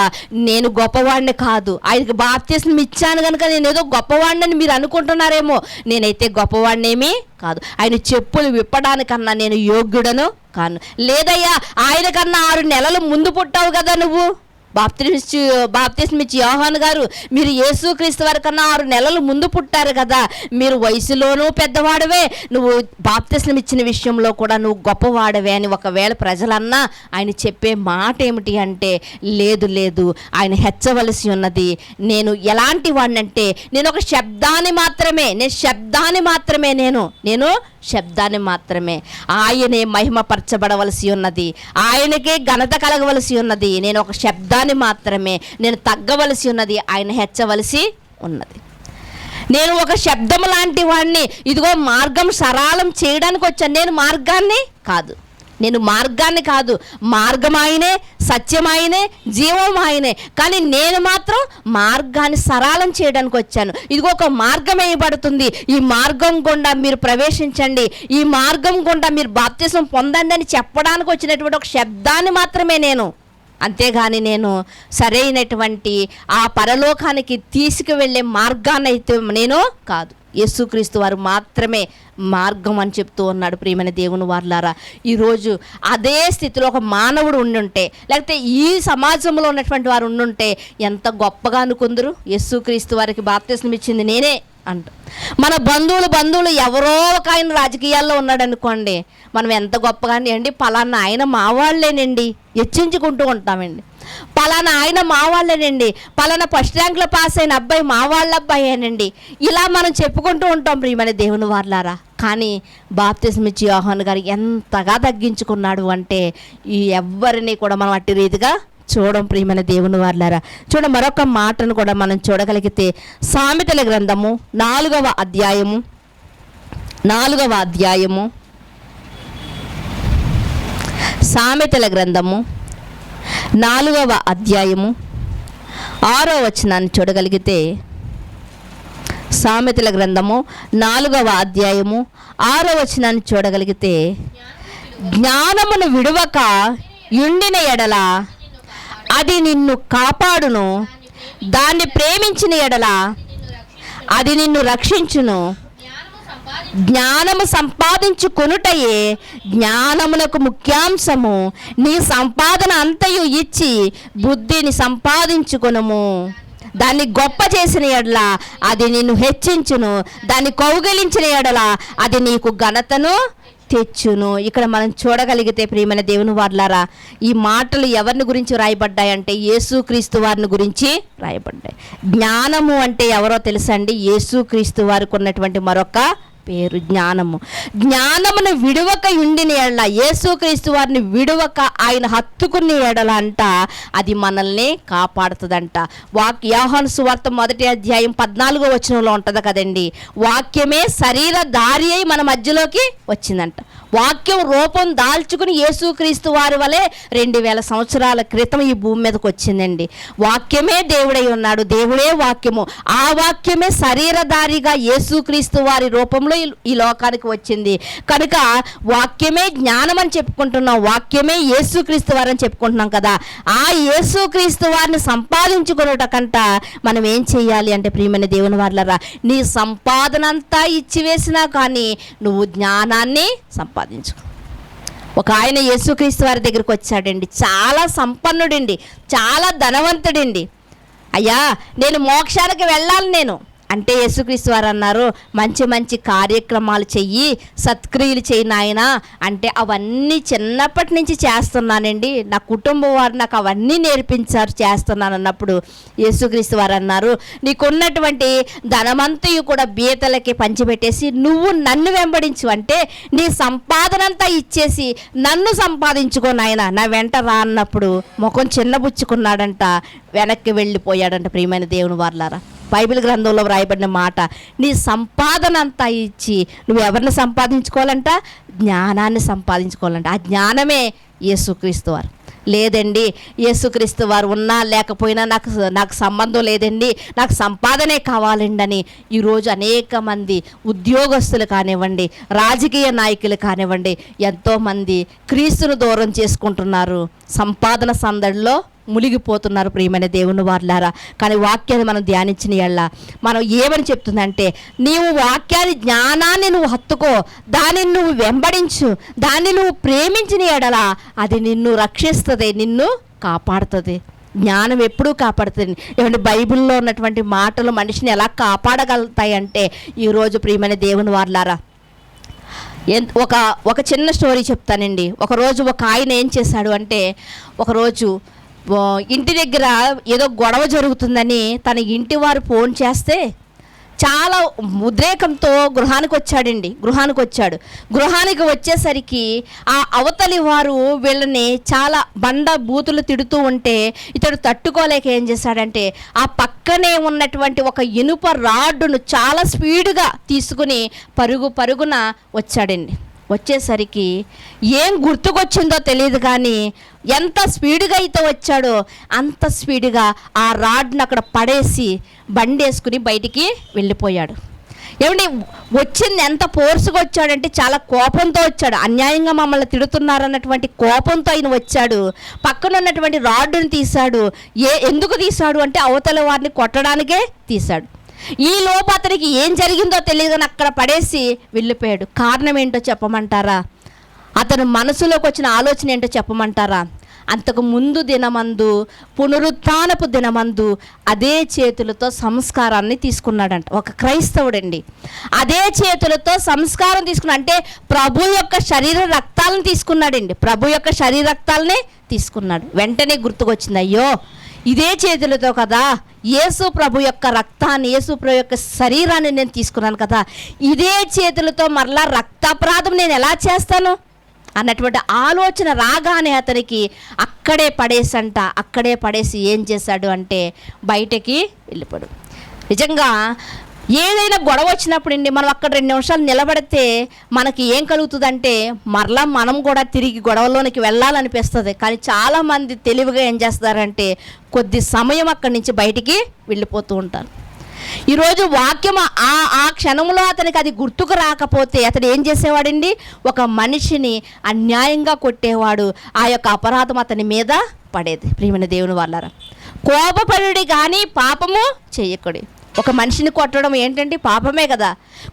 నేను గొప్పవాడిని కాదు, ఆయనకి బాప్తిస్మం ఇచ్చాను కనుక నేను ఏదో గొప్పవాడిని మీరు అనుకుంటున్నారేమో, నేనైతే గొప్పవాడినేమీ కాదు. ఆయన చెప్పులు విప్పడానికన్నా నేను యోగ్యుడను కాను. లేదయ్యా, ఆయన కన్నా 6 నెలలు ముందు పుట్టావు కదా నువ్వు, బాప్తిస్మం ఇచ్చి యోహాను గారు, మీరు యేసుక్రీస్తు వారి కన్నా 6 నెలలు ముందు పుట్టారు కదా, మీరు వయసులోనూ పెద్దవాడవే, నువ్వు బాప్తిస్మం ఇచ్చిన విషయంలో కూడా నువ్వు గొప్పవాడవే అని ఒకవేళ ప్రజలన్నా ఆయన చెప్పే మాట ఏమిటి అంటే, లేదు ఆయన హెచ్చవలసి ఉన్నది. నేను ఎలాంటి వాడినంటే నేను ఒక శబ్దాన్ని మాత్రమే ఆయనే మహిమపరచబడవలసి ఉన్నది, ఆయనకే ఘనత కలగవలసి ఉన్నది. నేను ఒక శబ్దాన్ని మాత్రమే, నేను తగ్గవలసి ఉన్నది, ఆయన హెచ్చవలసి ఉన్నది. నేను ఒక శబ్దం లాంటి వాడిని, ఇదిగో మార్గం సరళం చేయడానికి వచ్చాను. నేను మార్గాన్ని కాదు, మార్గం ఆయనే, సత్యం ఆయనే, జీవం ఆయనే. కానీ నేను మాత్రం మార్గాన్ని సరళం చేయడానికి వచ్చాను. ఇదిగో ఒక మార్గం వేయబడుతుంది, ఈ మార్గం గుండా మీరు ప్రవేశించండి, ఈ మార్గం గుండా మీరు బాప్తిస్మం పొందండి అని చెప్పడానికి వచ్చినటువంటి ఒక శబ్దాన్ని మాత్రమే నేను, అంతేగాని నేను సరైనటువంటి ఆ పరలోకానికి తీసుకువెళ్ళే మార్గాన్ని అయితే నేను కాదు. యేసుక్రీస్తు వారు మాత్రమే మార్గం అని చెప్తూ ఉన్నాడు. ప్రియమైన దేవుని వారలారా, ఈరోజు అదే స్థితిలో ఒక మానవుడు ఉండుంటే, లేకపోతే ఈ సమాజంలో ఉన్నటువంటి వారు ఉండుంటే ఎంత గొప్పగా అనుకుందరు. యేసుక్రీస్తు వారికి బాప్తిస్మం ఇచ్చింది నేనే అంట. మన బంధువులు ఎవరో ఒక ఆయన రాజకీయాల్లో ఉన్నాడు అనుకోండి, మనం ఎంత గొప్పగానే అండి పలానా ఆయన మా వాళ్ళేనండి హెచ్చించుకుంటూ ఉంటామండి. పలానా ఆయన మా వాళ్ళేనండి, పలానా ఫస్ట్ ర్యాంక్లో పాస్ అయిన అబ్బాయి మా వాళ్ళ అబ్బాయేనండి, ఇలా మనం చెప్పుకుంటూ ఉంటాం ప్రియమైన దేవుని వారలారా. కానీ బాప్తిస్మం ఇచ్చి యోహాను గారు ఎంతగా తగ్గించుకున్నాడు అంటే ఈ ఎవ్వరిని కూడా మనం అట్టి రీతిగా చూడం ప్రియమైన దేవుని వారలారా. చూడ మరొక మాటను కూడా మనం చూడగలిగితే సామెతల గ్రంథము 4వ అధ్యాయము సామెతల గ్రంథము 4వ అధ్యాయము 6వ వచనాన్ని చూడగలిగితే, సామెతల గ్రంథము 4వ అధ్యాయము 6వ వచనాన్ని చూడగలిగితే, జ్ఞానమును విడువక యుండిన ఎడల అది నిన్ను కాపాడును, దాన్ని ప్రేమించిన ఎడల అది నిన్ను రక్షించును. జ్ఞానము సంపాదించుకొనుటయే జ్ఞానమునకు ముఖ్యాంశము. నీ సంపాదన అంతయు ఇచ్చి బుద్ధిని సంపాదించుకొనుము. దాన్ని గొప్ప చేసిన ఎడల అది నిన్ను హెచ్చించును, దాన్ని కౌగిలించిన ఎడల అది నీకు ఘనతను తెచ్చును. ఇక్కడ మనం చూడగలిగితే ప్రియమైన దేవుని వారలారా, ఈ మాటలు ఎవరిని గురించి రాయబడ్డాయంటే యేసుక్రీస్తు వారిని గురించి రాయబడ్డాయి. జ్ఞానము అంటే ఎవరో తెలుసండి? యేసుక్రీస్తు వారికి ఉన్నటువంటి మరొక పేరు జ్ఞానము. జ్ఞానమును విడువక ఉండిన ఎడల, యేసుక్రీస్తు వారిని విడువక ఆయన హత్తుకున్న ఎడల అంట అది మనల్ని కాపాడుతుందంట. యోహాను సువార్త 1వ అధ్యాయం 14వ వచనంలో ఉంటుంది కదండి, వాక్యమే శరీరధారి అయి మన మధ్యలోకి వచ్చిందంట. వాక్యం రూపం దాల్చుకుని యేసుక్రీస్తు వారి వలె 2000 సంవత్సరాల క్రితం ఈ భూమి మీదకి వచ్చిందండి. వాక్యమే దేవుడై ఉన్నాడు, దేవుడే వాక్యము. ఆ వాక్యమే శరీరధారిగా యేసుక్రీస్తు వారి రూపంలో ఈ లోకానికి వచ్చింది. కనుక వాక్యమే జ్ఞానం అని చెప్పుకుంటున్నాం, వాక్యమే యేసుక్రీస్తు వారు అని చెప్పుకుంటున్నాం కదా. ఆ యేసుక్రీస్తు వారిని సంపాదించుకునేట కంట మనం ఏం చెయ్యాలి అంటే ప్రియమైన దేవుని వారలారా, నీ సంపాదన అంతా ఇచ్చివేసినా కానీ నువ్వు జ్ఞానాన్ని సంపాదించుకో. ఒక ఆయన యేసుక్రీస్తు వారి దగ్గరికి వచ్చాడండి, చాలా సంపన్నుడండి, చాలా ధనవంతుడండి. అయ్యా నేను మోక్షానికి వెళ్ళాలి నేను అంటే యేసుక్రీస్తు వారు అన్నారు, మంచి మంచి కార్యక్రమాలు చెయ్యి, సత్క్రియలు చెయ్యి నాయనా అంటే అవన్నీ చిన్నప్పటి నుంచి చేస్తున్నానండి, నా కుటుంబం వారు నాకు అవన్నీ నేర్పించారు, చేస్తున్నాను అన్నప్పుడు యేసుక్రీస్తు వారు అన్నారు, నీకున్నటువంటి ధనమంతయు కూడా బీదలకి పంచిపెట్టేసి నువ్వు నన్ను వెంబడించు అంటే నీ సంపాదన అంతా ఇచ్చేసి నన్ను సంపాదించుకో నాయనా, నా వెంట రా అన్నప్పుడు ముఖం చిన్నబుచ్చుకున్నాడంట, వెనక్కి వెళ్ళిపోయాడంట. ప్రియమైన దేవుని వారలారా, బైబిల్ గ్రంథంలో వ్రాయబడిన మాట, నీ సంపాదన అంతా ఇచ్చి నువ్వు ఎవరిని సంపాదించుకోవాలంట? జ్ఞానాన్ని సంపాదించుకోవాలంట. ఆ జ్ఞానమే యేసుక్రీస్తు వారు. లేదండి యేసుక్రీస్తు వారు ఉన్నా లేకపోయినా నాకు సంబంధం లేదండి, నాకు సంపాదనే కావాలండి అని ఈరోజు అనేక మంది ఉద్యోగస్తులు కానివ్వండి, రాజకీయ నాయకులు కానివ్వండి, ఎంతోమంది క్రీస్తును దూరం చేసుకుంటున్నారు, సంపాదన సందడిలో మునిగిపోతున్నారు ప్రియమైన దేవుని వారలారా. కానీ వాక్యాన్ని మనం ధ్యానించిన యెడల మనం ఏమని చెప్తుందంటే, నీవు వాక్యాన్ని జ్ఞానాన్ని నువ్వు హత్తుకో, దానిని నువ్వు వెంబడించు, దాన్ని నువ్వు ప్రేమించిన యెడల అది నిన్ను రక్షిస్తుంది, నిన్ను కాపాడుతుంది. జ్ఞానం ఎప్పుడూ కాపాడుతుంది. ఏమంటే బైబిల్లో ఉన్నటువంటి మాటలు మనిషిని ఎలా కాపాడగలుగుతాయంటే, ఈరోజు ప్రియమైన దేవుని వారలారా ఒక చిన్న స్టోరీ చెప్తానండి. ఒకరోజు ఒక ఆయన ఏం చేశాడు అంటే, ఒకరోజు ఇంటి దగ్గర ఏదో గొడవ జరుగుతుందని తన ఇంటి వారు ఫోన్ చేస్తే చాలా ఉద్రేకంతో గృహానికి వచ్చాడు. గృహానికి వచ్చేసరికి ఆ అవతలి వారు వీళ్ళని చాలా బూతులు తిడుతూ ఉంటే ఇతడు తట్టుకోలేక ఏం చేశాడంటే ఆ పక్కనే ఉన్నటువంటి ఒక ఇనుప రాడ్డును చాలా స్పీడ్గా తీసుకుని పరుగున వచ్చాడండి. వచ్చేసరికి ఏం గుర్తుకొచ్చిందో తెలియదు కానీ ఎంత స్పీడ్గా అయితే వచ్చాడో అంత స్పీడ్గా ఆ రాడ్ని అక్కడ పడేసి బండి వేసుకుని బయటికి వెళ్ళిపోయాడు. ఏమంటే వచ్చింది ఎంత ఫోర్స్గా వచ్చాడంటే చాలా కోపంతో వచ్చాడు. అన్యాయంగా మమ్మల్ని తిడుతున్నారన్నటువంటి కోపంతో ఆయన వచ్చాడు. పక్కన ఉన్నటువంటి రాడ్డుని తీశాడు. ఎందుకు తీశాడు అంటే అవతల వారిని కొట్టడానికే తీశాడు. ఈ లోపు అతనికి ఏం జరిగిందో తెలియదు కానీ అక్కడ పడేసి వెళ్ళిపోయాడు. కారణం ఏంటో చెప్పమంటారా? అతను మనసులోకి వచ్చిన ఆలోచన ఏంటో చెప్పమంటారా? అంతకు ముందు దినమందు, పునరుత్థానపు దినమందు అదే చేతులతో సంస్కారాన్ని తీసుకున్నాడంట. ఒక క్రైస్తవుడండి, అదే చేతులతో సంస్కారం తీసుకున్నా అంటే ప్రభు యొక్క శరీర రక్తాలను తీసుకున్నాడండి. ప్రభు యొక్క శరీర రక్తాలనే తీసుకున్నాడు. వెంటనే గుర్తుకొచ్చింది, అయ్యో ఇదే చేతులతో కదా యేసు ప్రభు యొక్క రక్తాన్ని, యేసు ప్రభు యొక్క శరీరాన్ని నేను తీసుకున్నాను కదా, ఇదే చేతులతో మరలా రక్తాపరాధం నేను ఎలా చేస్తాను అన్నటువంటి ఆలోచన రాగానే అతనికి అక్కడే పడేసి ఏం చేశాడు అంటే బయటకి వెళ్ళిపోయాడు. నిజంగా ఏదైనా గొడవ వచ్చినప్పుడు అండి, మనం అక్కడ 2 నిమిషాలు నిలబడితే మనకి ఏం కలుగుతుందంటే మరలా మనం కూడా తిరిగి గొడవలోనికి వెళ్ళాలనిపిస్తుంది. కానీ చాలామంది తెలివిగా ఏం చేస్తారంటే కొద్ది సమయం అక్కడి నుంచి బయటికి వెళ్ళిపోతూ ఉంటారు. ఈరోజు వాక్యం ఆ క్షణంలో అతనికి అది గుర్తుకు రాకపోతే అతడు ఏం చేసేవాడండి? ఒక మనిషిని అన్యాయంగా కొట్టేవాడు. ఆ యొక్క అపరాధం అతని మీద పడేది. ప్రియమైన దేవుని వాళ్ళారా, కోపపడుడి కానీ పాపము చేయకుడి. ఒక మనిషిని కొట్టడం ఏంటంటే పాపమే కదా.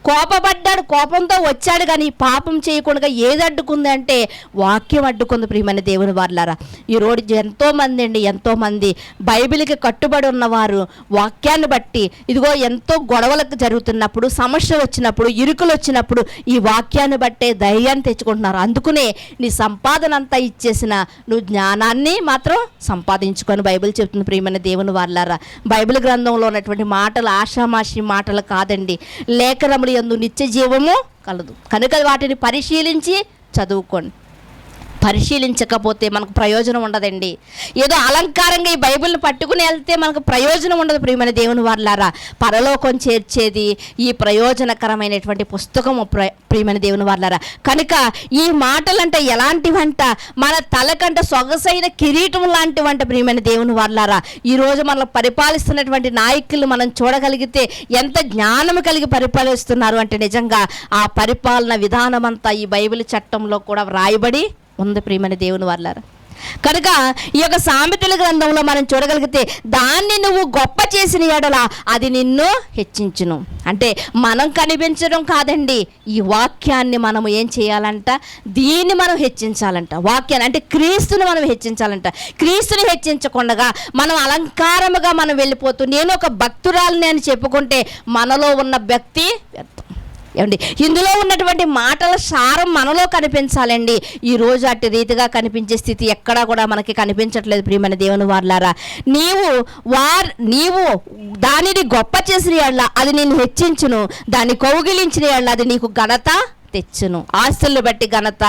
కోపపడ్డాడు, కోపంతో వచ్చాడు, కానీ పాపం చేయకుండా ఏది అడ్డుకుంది అంటే వాక్యం అడ్డుకుంది. ప్రియమైన దేవుని వాళ్ళారా, ఈరోజు ఎంతోమంది బైబిల్కి కట్టుబడి ఉన్నవారు వాక్యాన్ని బట్టి ఇదిగో ఎంతో గొడవలకు జరుగుతున్నప్పుడు, సమస్యలు వచ్చినప్పుడు, ఇరుకులు వచ్చినప్పుడు ఈ వాక్యాన్ని బట్టే ధైర్యాన్ని తెచ్చుకుంటున్నారు. అందుకునే నీ సంపాదన అంతా ఇచ్చేసిన నువ్వు జ్ఞానాన్ని మాత్రం సంపాదించుకొని బైబిల్ చెప్తుంది. ప్రియమైన దేవుని వాళ్ళారా, బైబిల్ గ్రంథంలో ఉన్నటువంటి మాటలు ఆషామాషి మాటలు కాదండి. లేఖనములు యందు నిత్య జీవము కలదు కనుక వాటిని పరిశీలించి చదువుకోండి. పరిశీలించకపోతే మనకు ప్రయోజనం ఉండదండి. ఏదో అలంకారంగా ఈ బైబిల్ని పట్టుకుని వెళ్తే మనకు ప్రయోజనం ఉండదు. ప్రియమైన దేవుని వాళ్ళారా, పరలోకం చేర్చేది ఈ ప్రయోజనకరమైనటువంటి పుస్తకము. ప్రియమైన దేవుని వాళ్ళారా, కనుక ఈ మాటలంటే ఎలాంటివంట? మన తలకంట సొగసైన కిరీటం లాంటివంట. ప్రియమైన దేవుని వాళ్ళారా, ఈరోజు మనల్ని పరిపాలిస్తున్నటువంటి నాయకులు మనం చూడగలిగితే ఎంత జ్ఞానం కలిగి పరిపాలిస్తున్నారు అంటే నిజంగా ఆ పరిపాలన విధానం అంతా ఈ బైబిల్ చట్టంలో కూడా వ్రాయబడి ఉంది. ప్రియమైన దేవుని వాళ్ళారా, కనుక ఈ యొక్క సామెతల గ్రంథంలో మనం చూడగలిగితే దాన్ని నువ్వు గొప్ప చేసిన యెడల అది నిన్ను హెచ్చించును. అంటే మనం కనిపించడం కాదండి, ఈ వాక్యాన్ని మనము ఏం చేయాలంట? దీన్ని మనం హెచ్చించాలంట. వాక్యాన్ని అంటే క్రీస్తుని మనం హెచ్చించాలంట. క్రీస్తుని హెచ్చించకుండా మనం అలంకారముగా మనం వెళ్ళిపోతూ నేను ఒక భక్తురాలని అని చెప్పుకుంటే మనలో ఉన్న భక్తి వ్యర్థం. ఏమండి, ఇందులో ఉన్నటువంటి మాటల సారం మనలో కనిపించాలండి. ఈరోజు అట్టి రీతిగా కనిపించే స్థితి ఎక్కడా కూడా మనకి కనిపించట్లేదు. ప్రియమైన దేవుని వాళ్ళారా, నీవు దానిని గొప్ప చేసిన యెడల అది నిన్ను హెచ్చించును, దాన్ని కౌగిలించిన యెడల అది నీకు ఘనత తెచ్చును. ఆస్తులను బట్టి ఘనత,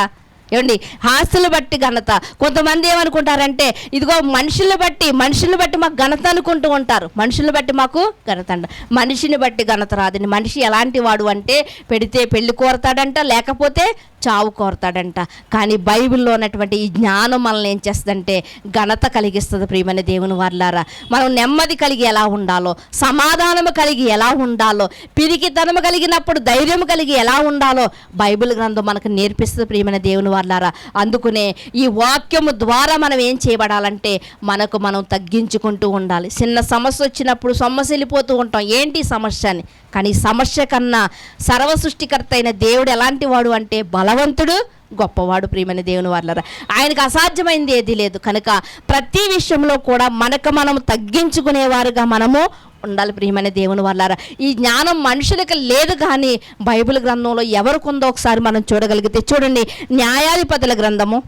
ఏమండి, ఆస్తులు బట్టి ఘనత. కొంతమంది ఏమనుకుంటారంటే ఇదిగో మనుషులను బట్టి మాకు ఘనత అనుకుంటూ ఉంటారు. మనుషులను బట్టి మాకు ఘనత అంట. మనిషిని బట్టి ఘనత రాదండి. మనిషి ఎలాంటి వాడు అంటే పెడితే పెళ్లి కోరతాడంట, లేకపోతే చావు కోరతాడంట. కానీ బైబిల్లో ఉన్నటువంటి ఈ జ్ఞానం మనల్ని ఏం చేస్తుందంటే ఘనత కలిగిస్తుంది. ప్రియమైన దేవుని వాళ్ళారా, మనం నెమ్మది కలిగి ఎలా ఉండాలో, సమాధానము కలిగి ఎలా ఉండాలో, పిరికితనము కలిగినప్పుడు ధైర్యం కలిగి ఎలా ఉండాలో బైబిల్ గ్రంథం మనకు నేర్పిస్తుంది. ప్రియమైన దేవుని వాళ్ళారా, అందుకునే ఈ వాక్యము ద్వారా మనం ఏం చేయబడాలంటే మనకు మనం తగ్గించుకుంటూ ఉండాలి. చిన్న సమస్య వచ్చినప్పుడు సొమ్మసిల్లిపోతూ ఉంటాం, ఏంటి సమస్య అని. కానీ సమస్య కన్నా సర్వ సృష్టికర్త అయిన దేవుడు ఎలాంటి వాడు అంటే బలవంతుడు, గొప్పవాడు. ప్రియమైన దేవుని వాళ్ళారా, ఆయనకు అసాధ్యమైంది ఏదీ లేదు. కనుక ప్రతి విషయంలో కూడా మనకు మనం తగ్గించుకునేవారుగా మనము ఉండాలి. ప్రియమైన దేవుని వాళ్ళారా, ఈ జ్ఞానం మనుషులకు లేదు, కానీ బైబిల్ గ్రంథంలో ఎవరికి ఉందో ఒకసారి మనం చూడగలిగితే చూడండి. న్యాయాధిపతుల గ్రంథము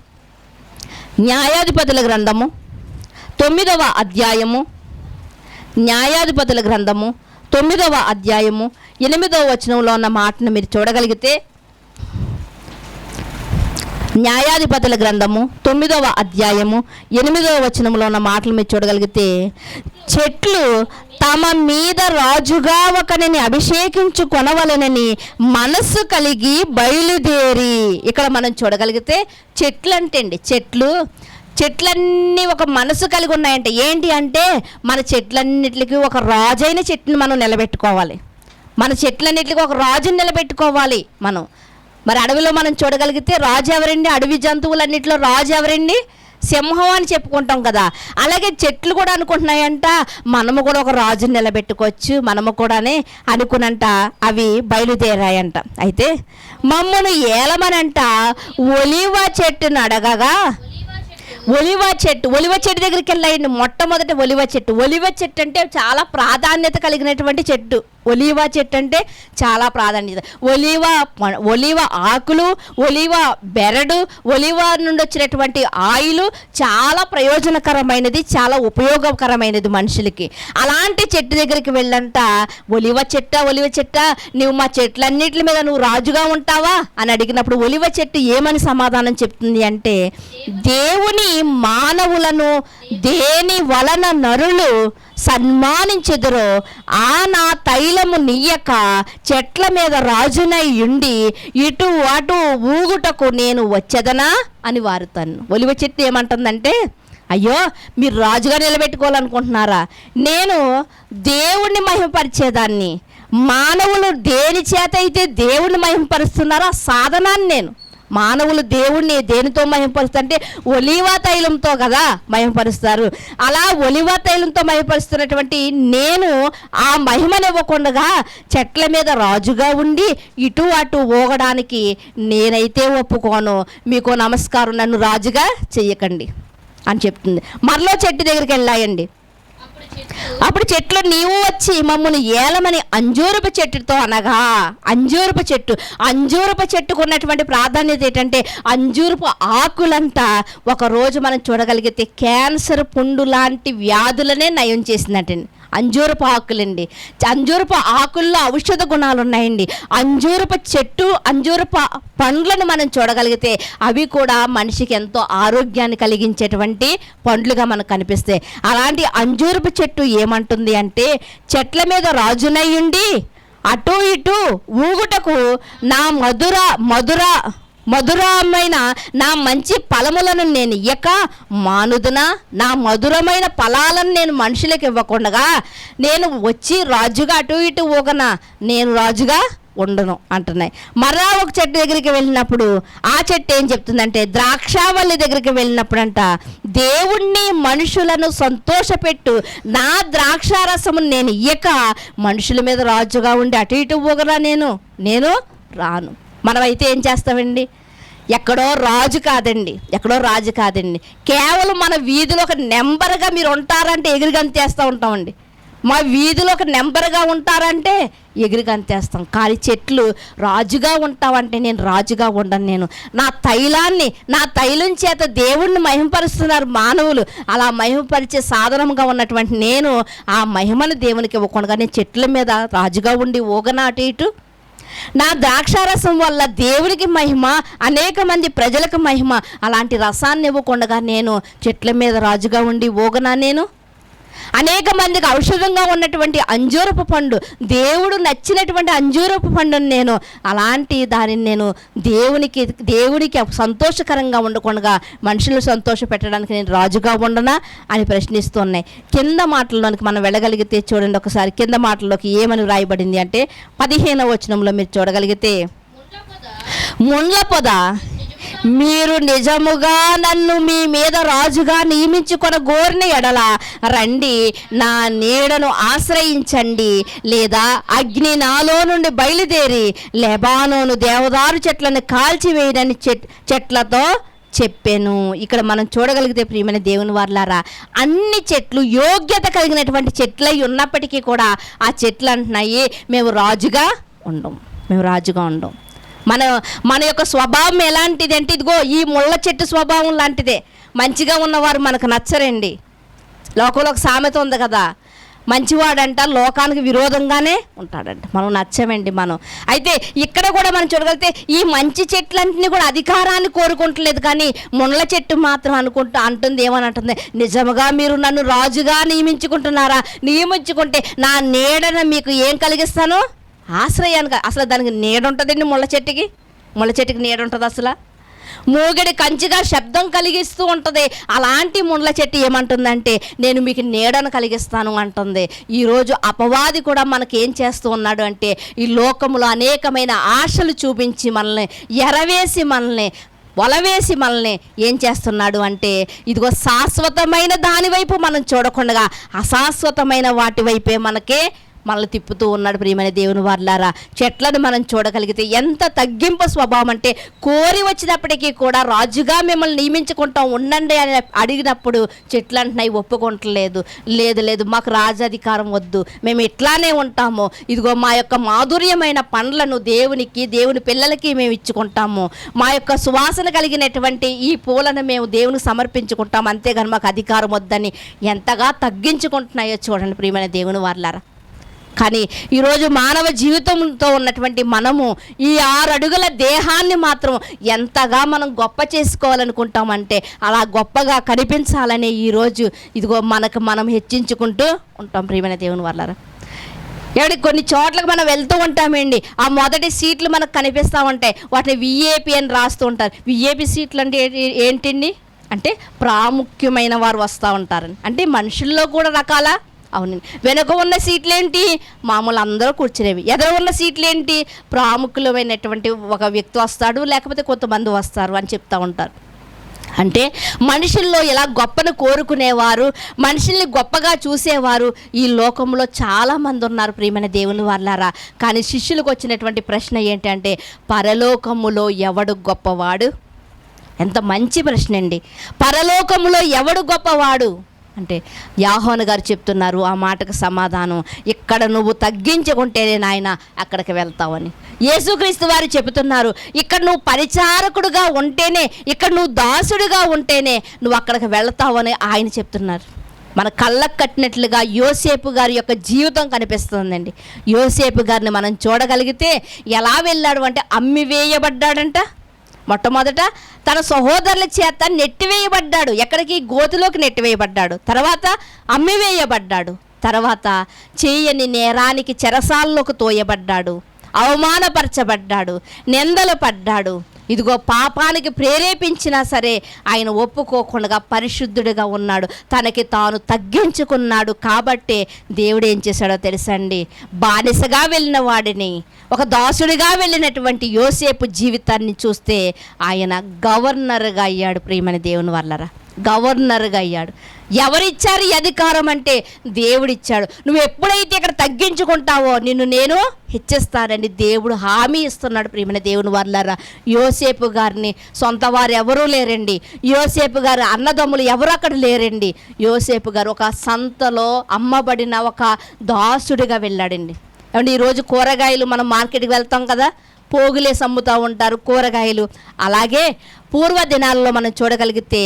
9వ అధ్యాయము, న్యాయాధిపతుల గ్రంథము 9వ అధ్యాయము 8వ వచనంలో ఉన్న మాటను మీరు చూడగలిగితే, న్యాయాధిపతుల గ్రంథము 9వ అధ్యాయము 8వ వచనంలో ఉన్న మాటలు మీరు చూడగలిగితే, చెట్లు తమ మీద రాజుగా ఒకరిని అభిషేకించుకొనవలెనని మనస్సు కలిగి బయలుదేరి. ఇక్కడ మనం చూడగలిగితే చెట్లు అంటే అండి, చెట్లన్నీ ఒక మనసు కలిగి ఉన్నాయంటే ఏంటి అంటే మన చెట్లన్నిటికీ ఒక రాజైన చెట్టుని మనం నిలబెట్టుకోవాలి. మన చెట్లన్నిటికీ ఒక రాజుని నిలబెట్టుకోవాలి మనం. మరి అడవిలో మనం చూడగలిగితే రాజు ఎవరండి? అడవి జంతువులన్నింటిలో రాజు ఎవరండి? సింహం అని చెప్పుకుంటాం కదా, అలాగే చెట్లు కూడా అనుకుంటున్నాయంట మనము కూడా ఒక రాజుని నిలబెట్టుకోవచ్చు, మనము కూడానే అనుకునంట అవి బయలుదేరాయంట. అయితే మమ్మను ఏలమనంట ఒలివ చెట్టును అడగగా, ఒలివ చెట్టు దగ్గరికి వెళ్ళాయండి. మొట్టమొదటి ఒలివ చెట్టు అంటే చాలా ప్రాధాన్యత కలిగినటువంటి చెట్టు. ఒలివ చెట్టు అంటే చాలా ప్రాధాన్యత. ఒలివ ఆకులు, ఒలివ బెరడు, ఒలివ నుండి వచ్చినటువంటి ఆయిల్ చాలా ప్రయోజనకరమైనది, చాలా ఉపయోగకరమైనది మనుషులకి. అలాంటి చెట్టు దగ్గరికి వెళ్ళంట, ఒలివ చెట్ట నువ్వు మా చెట్లన్నిటి మీద నువ్వు రాజుగా ఉంటావా అని అడిగినప్పుడు ఒలివ చెట్టు ఏమని సమాధానం చెప్తుంది అంటే, దేవుని మానవులను దేని వలన నరులు సన్మానించెదరో ఆ నా తైలము నీయక చెట్ల మీద రాజునై ఉండి ఇటు అటు ఊగుటకు నేను వచ్చేదనా అని వారుతాను. ఒలివ చెట్టు ఏమంటుందంటే, అయ్యో మీరు రాజుగా నిలబెట్టుకోవాలనుకుంటున్నారా, నేను దేవుణ్ణి మహిమపరిచేదాన్ని. మానవులు దేని చేత అయితే దేవుణ్ణి మహిమపరుస్తున్నారో ఆ సాధనాన్ని నేను. మానవులు దేవుణ్ణి దేనితో మహిమపరుస్తారు అంటే ఒలివ తైలంతో కదా మహిమపరుస్తారు. అలా ఒలివ తైలంతో మహిమపరుస్తున్నటువంటి నేను ఆ మహిమనివ్వకుండా చెట్ల మీద రాజుగా ఉండి ఇటు అటు ఊగడానికి నేనైతే ఒప్పుకోను. మీకు నమస్కారం, నన్ను రాజుగా చెయ్యకండి అని చెప్తుంది. మరలో చెట్టు దగ్గరికి వెళ్ళాయండి. అప్పుడు చెట్లు నీవు వచ్చి మమ్మల్ని ఏలమని అంజూరపు చెట్టుతో అనగా, అంజూరపు చెట్టుకు ఉన్నటువంటి ప్రాధాన్యత ఏంటంటే అంజూరపు ఆకులంట ఒకరోజు మనం చూడగలిగితే క్యాన్సర్ పుండు లాంటి వ్యాధులనే నయం చేసిందంటండి. అంజూరపు ఆకులండి. అంజూరపు ఆకుల్లో ఔషధ గుణాలు ఉన్నాయండి. అంజూరపు పండ్లను మనం చూడగలిగితే అవి కూడా మనిషికి ఎంతో ఆరోగ్యాన్ని కలిగించేటువంటి పండ్లుగా మనకు కనిపిస్తాయి. అలాంటి అంజూరపు చెట్టు ఏమంటుంది అంటే, చెట్ల మీద రాజునయ్యుండి అటు ఇటు ఊగుటకు నా మధురమైన నా మంచి ఫలములను నేను ఇయ్యక మానుదునా, నా మధురమైన ఫలాలను నేను మనుషులకు ఇవ్వకుండా నేను వచ్చి రాజుగా అటు ఇటు ఊగనా, నేను రాజుగా ఉండను అంటున్నాయి. మరలా ఒక చెట్టు దగ్గరికి వెళ్ళినప్పుడు ఆ చెట్టు ఏం చెప్తుందంటే, ద్రాక్షావల్లి దగ్గరికి వెళ్ళినప్పుడు అంట, దేవుణ్ణి మనుషులను సంతోషపెట్టు నా ద్రాక్షారసము నేను ఇయ్యక మనుషుల మీద రాజుగా ఉండి అటు ఇటు ఊగరా నేను రాను. మనమైతే ఏం చేస్తామండి, ఎక్కడో రాజు కాదండి, కేవలం మన వీధిలో ఒక నెంబర్గా మీరు ఉంటారంటే ఎగిరిగంతేస్తూ ఉంటామండి. మా వీధిలో ఒక నెంబర్గా ఉంటారంటే ఎగిరిగంతేస్తాం. కానీ చెట్లు రాజుగా ఉంటావంటే నేను రాజుగా ఉండను. నేను నా తైలం చేత దేవుణ్ణి మహిమపరుస్తున్నారు మానవులు. అలా మహిమపరిచే సాధనంగా ఉన్నటువంటి నేను ఆ మహిమను దేవునికి ఇవ్వకుండా నేను చెట్ల మీద రాజుగా ఉండి ఊగనా అటు ఇటు. నా ద్రాక్షారసం వల్ల దేవునికి మహిమ, అనేక మంది ప్రజలకు మహిమ. అలాంటి రసాన్ని ఇవ్వకుండా నేను చెట్ల మీద రాజుగా ఉండి ఊగనా నేను. అనేక మందికి ఔషధంగా ఉన్నటువంటి అంజూరపు పండు, దేవుడు నచ్చినటువంటి అంజూరపు పండును నేను అలాంటి దానిని నేను దేవునికి సంతోషకరంగా ఉండకుండా మనుషులు సంతోష పెట్టడానికి నేను రాజుగా ఉండనా అని ప్రశ్నిస్తున్నాయి. కింద మాటల్లోనికి మనం వెళ్ళగలిగితే చూడండి ఒకసారి, కింద మాటల్లోకి ఏమని రాయబడింది అంటే 15వ వచనంలో మీరు చూడగలిగితే, ముండ్ల పొద మీరు నిజముగా నన్ను మీ మీద రాజుగా నియమించుకొన గోరిన ఎడల రండి, నా నీడను ఆశ్రయించండి, లేదా అగ్ని నాలో నుండి బయలుదేరి లెబానోను దేవదారు చెట్లను కాల్చివేయడని చెట్లతో చెప్పాను. ఇక్కడ మనం చూడగలిగితే ప్రియమైన దేవుని వారలారా, అన్ని చెట్లు యోగ్యత కలిగినటువంటి చెట్లై ఉన్నప్పటికీ కూడా ఆ చెట్లు అంటున్నాయి మేము రాజుగా ఉండం. మన యొక్క స్వభావం ఎలాంటిది అంటే, ఇదిగో ఈ ముళ్ళ చెట్టు స్వభావం లాంటిదే. మంచిగా ఉన్నవారు మనకు నచ్చరండి. లోకంలో ఒక సామెత ఉంది కదా, మంచివాడంట లోకానికి విరోధంగానే ఉంటాడంట. మనం నచ్చమండి మనం. అయితే ఇక్కడ కూడా మనం చూడగలిగితే ఈ మంచి చెట్లన్నింటినీ కూడా అధికారాన్ని కోరుకుంటలేదు, కానీ ముళ్ళ చెట్టు మాత్రం అంటుంది ఏమని అంటుంది, నిజముగా మీరు నన్ను రాజుగా నియమించుకుంటే నా నీడను మీకు ఏం కలిగిస్తాను, ఆశ్రయానికి. అసలు దానికి నీడ ఉంటుందండి, ముళ్ళ చెట్టుకి నీడ ఉంటుంది అసలు. మూగిడి కంచిగా శబ్దం కలిగిస్తూ ఉంటుంది. అలాంటి ముళ్ళ చెట్టు ఏమంటుందంటే నేను మీకు నీడను కలిగిస్తాను అంటుంది. ఈరోజు అపవాది కూడా మనకి ఏం చేస్తూ ఉన్నాడు అంటే, ఈ లోకంలో అనేకమైన ఆశలు చూపించి మనల్ని ఎరవేసి మనల్ని వలవేసి మనల్ని ఏం చేస్తున్నాడు అంటే ఇదిగో శాశ్వతమైన దాని వైపు మనం చూడకుండా అశాశ్వతమైన వాటి వైపే మనల్ని తిప్పుతూ ఉన్నాడు. ప్రియమైన దేవుని వారలారా, చెట్లను మనం చూడగలిగితే ఎంత తగ్గింపు స్వభావం అంటే కోరి వచ్చినప్పటికీ కూడా రాజుగా మిమ్మల్ని నియమించుకుంటాం ఉండండి అని అడిగినప్పుడు చెట్లు అంటున్నాయి ఒప్పుకుంటలేదు. లేదు మాకు రాజాధికారం వద్దు, మేము ఇట్లానే ఉంటాము, ఇదిగో మా యొక్క మాధుర్యమైన పండ్లను దేవుని పిల్లలకి మేము ఇచ్చుకుంటాము, మా యొక్క సువాసన కలిగినటువంటి ఈ పూలను మేము దేవునికి సమర్పించుకుంటాం, అంతేగాని మాకు అధికారం వద్దని ఎంతగా తగ్గించుకుంటున్నాయో చూడండి ప్రియమైన దేవుని వారలారా. కానీ ఈరోజు మానవ జీవితంతో ఉన్నటువంటి మనము ఈ 6 అడుగుల దేహాన్ని మాత్రం ఎంతగా మనం గొప్ప చేసుకోవాలనుకుంటామంటే అలా గొప్పగా కనిపించాలని ఈరోజు ఇదిగో మనం హెచ్చించుకుంటూ ఉంటాం ప్రియమైన దేవుని వల్ల. కొన్ని చోట్లకు మనం వెళ్తూ ఉంటామండి, ఆ మొదటి సీట్లు మనకు కనిపిస్తూ ఉంటాయి, వాటిని విఐపి అని రాస్తూ ఉంటారు. విఐపి సీట్లు అంటే ఏంటండి అంటే ప్రాముఖ్యమైన వారు వస్తూ ఉంటారని, అంటే మనుషుల్లో కూడా రకాల. అవునండి. వెనుక ఉన్న సీట్లేంటి మామూలు అందరూ కూర్చునేవి, ఎదురు ఉన్న సీట్లేంటి ప్రాముఖ్యమైనటువంటి ఒక వ్యక్తి వస్తాడు, లేకపోతే కొంతమంది వస్తారు అని చెప్తూ ఉంటారు. అంటే మనుషుల్లో ఇలా గొప్పను కోరుకునేవారు, మనుషుల్ని గొప్పగా చూసేవారు ఈ లోకంలో చాలామంది ఉన్నారు ప్రియమైన దేవుని వాళ్ళారా. కానీ శిష్యులకు వచ్చినటువంటి ప్రశ్న ఏంటంటే పరలోకములో ఎవడు గొప్పవాడు? ఎంత మంచి ప్రశ్న అండి. పరలోకములో ఎవడు గొప్పవాడు అంటే యోహాను గారు చెప్తున్నారు ఆ మాటకు సమాధానం, ఇక్కడ నువ్వు తగ్గించుకుంటేనే నాయన అక్కడికి వెళ్తావని. యేసుక్రీస్తు వారు చెబుతున్నారు, ఇక్కడ నువ్వు పరిచారకుడుగా ఉంటేనే, ఇక్కడ నువ్వు దాసుడిగా ఉంటేనే నువ్వు అక్కడికి వెళ్తావని ఆయన చెప్తున్నారు. మన కళ్ళకు కట్టినట్లుగా యోసేపు గారి యొక్క జీవితం కనిపిస్తుందండి. యోసేపు గారిని మనం చూడగలిగితే ఎలా వెళ్ళాడు అంటే అమ్మివేయబడ్డాడంట. మొట్టమొదట తన సహోదరుల చేత నెట్టివేయబడ్డాడు, ఎక్కడికి గోతిలోకి నెట్టివేయబడ్డాడు, తర్వాత అమ్మివేయబడ్డాడు, తర్వాత చేయని నేరానికి చెరసాల్లోకి తోయబడ్డాడు, అవమానపరచబడ్డాడు, నిందలు పడ్డాడు. ఇదిగో పాపానికి ప్రేరేపించినా సరే ఆయన ఒప్పుకోకుండా పరిశుద్ధుడిగా ఉన్నాడు, తనకి తాను తగ్గించుకున్నాడు. కాబట్టే దేవుడు ఏం చేశాడో తెలుసండి, బానిసగా వెళ్ళిన వాడిని ఒక దాసుడిగా వెళ్ళినటువంటి యోసేపు జీవితాన్ని చూస్తే ఆయన గవర్నర్గా అయ్యాడు ప్రియమైన దేవుని వల్లరా. గవర్నర్గా అయ్యాడు. ఎవరిచ్చారు ఈ అధికారం అంటే దేవుడిచ్చాడు. నువ్వు ఎప్పుడైతే ఇక్కడ తగ్గించుకుంటావో నిన్ను నేను హెచ్చిస్తానని దేవుడు హామీ ఇస్తున్నాడు ప్రియమైన దేవుని వాళ్ళారా. యోసేపు గారిని సొంత వారు ఎవరూ లేరండి, యోసేపు గారు అన్నదమ్ములు ఎవరు అక్కడ లేరండి. యోసేపు గారు ఒక సంతలో అమ్మబడిన ఒక దాసుడిగా వెళ్ళాడండి. ఏమంటే ఈరోజు కూరగాయలు మనం మార్కెట్కి వెళ్తాం కదా, పోగులేసి అమ్ముతూ ఉంటారు కూరగాయలు. అలాగే పూర్వ దినాల్లో మనం చూడగలిగితే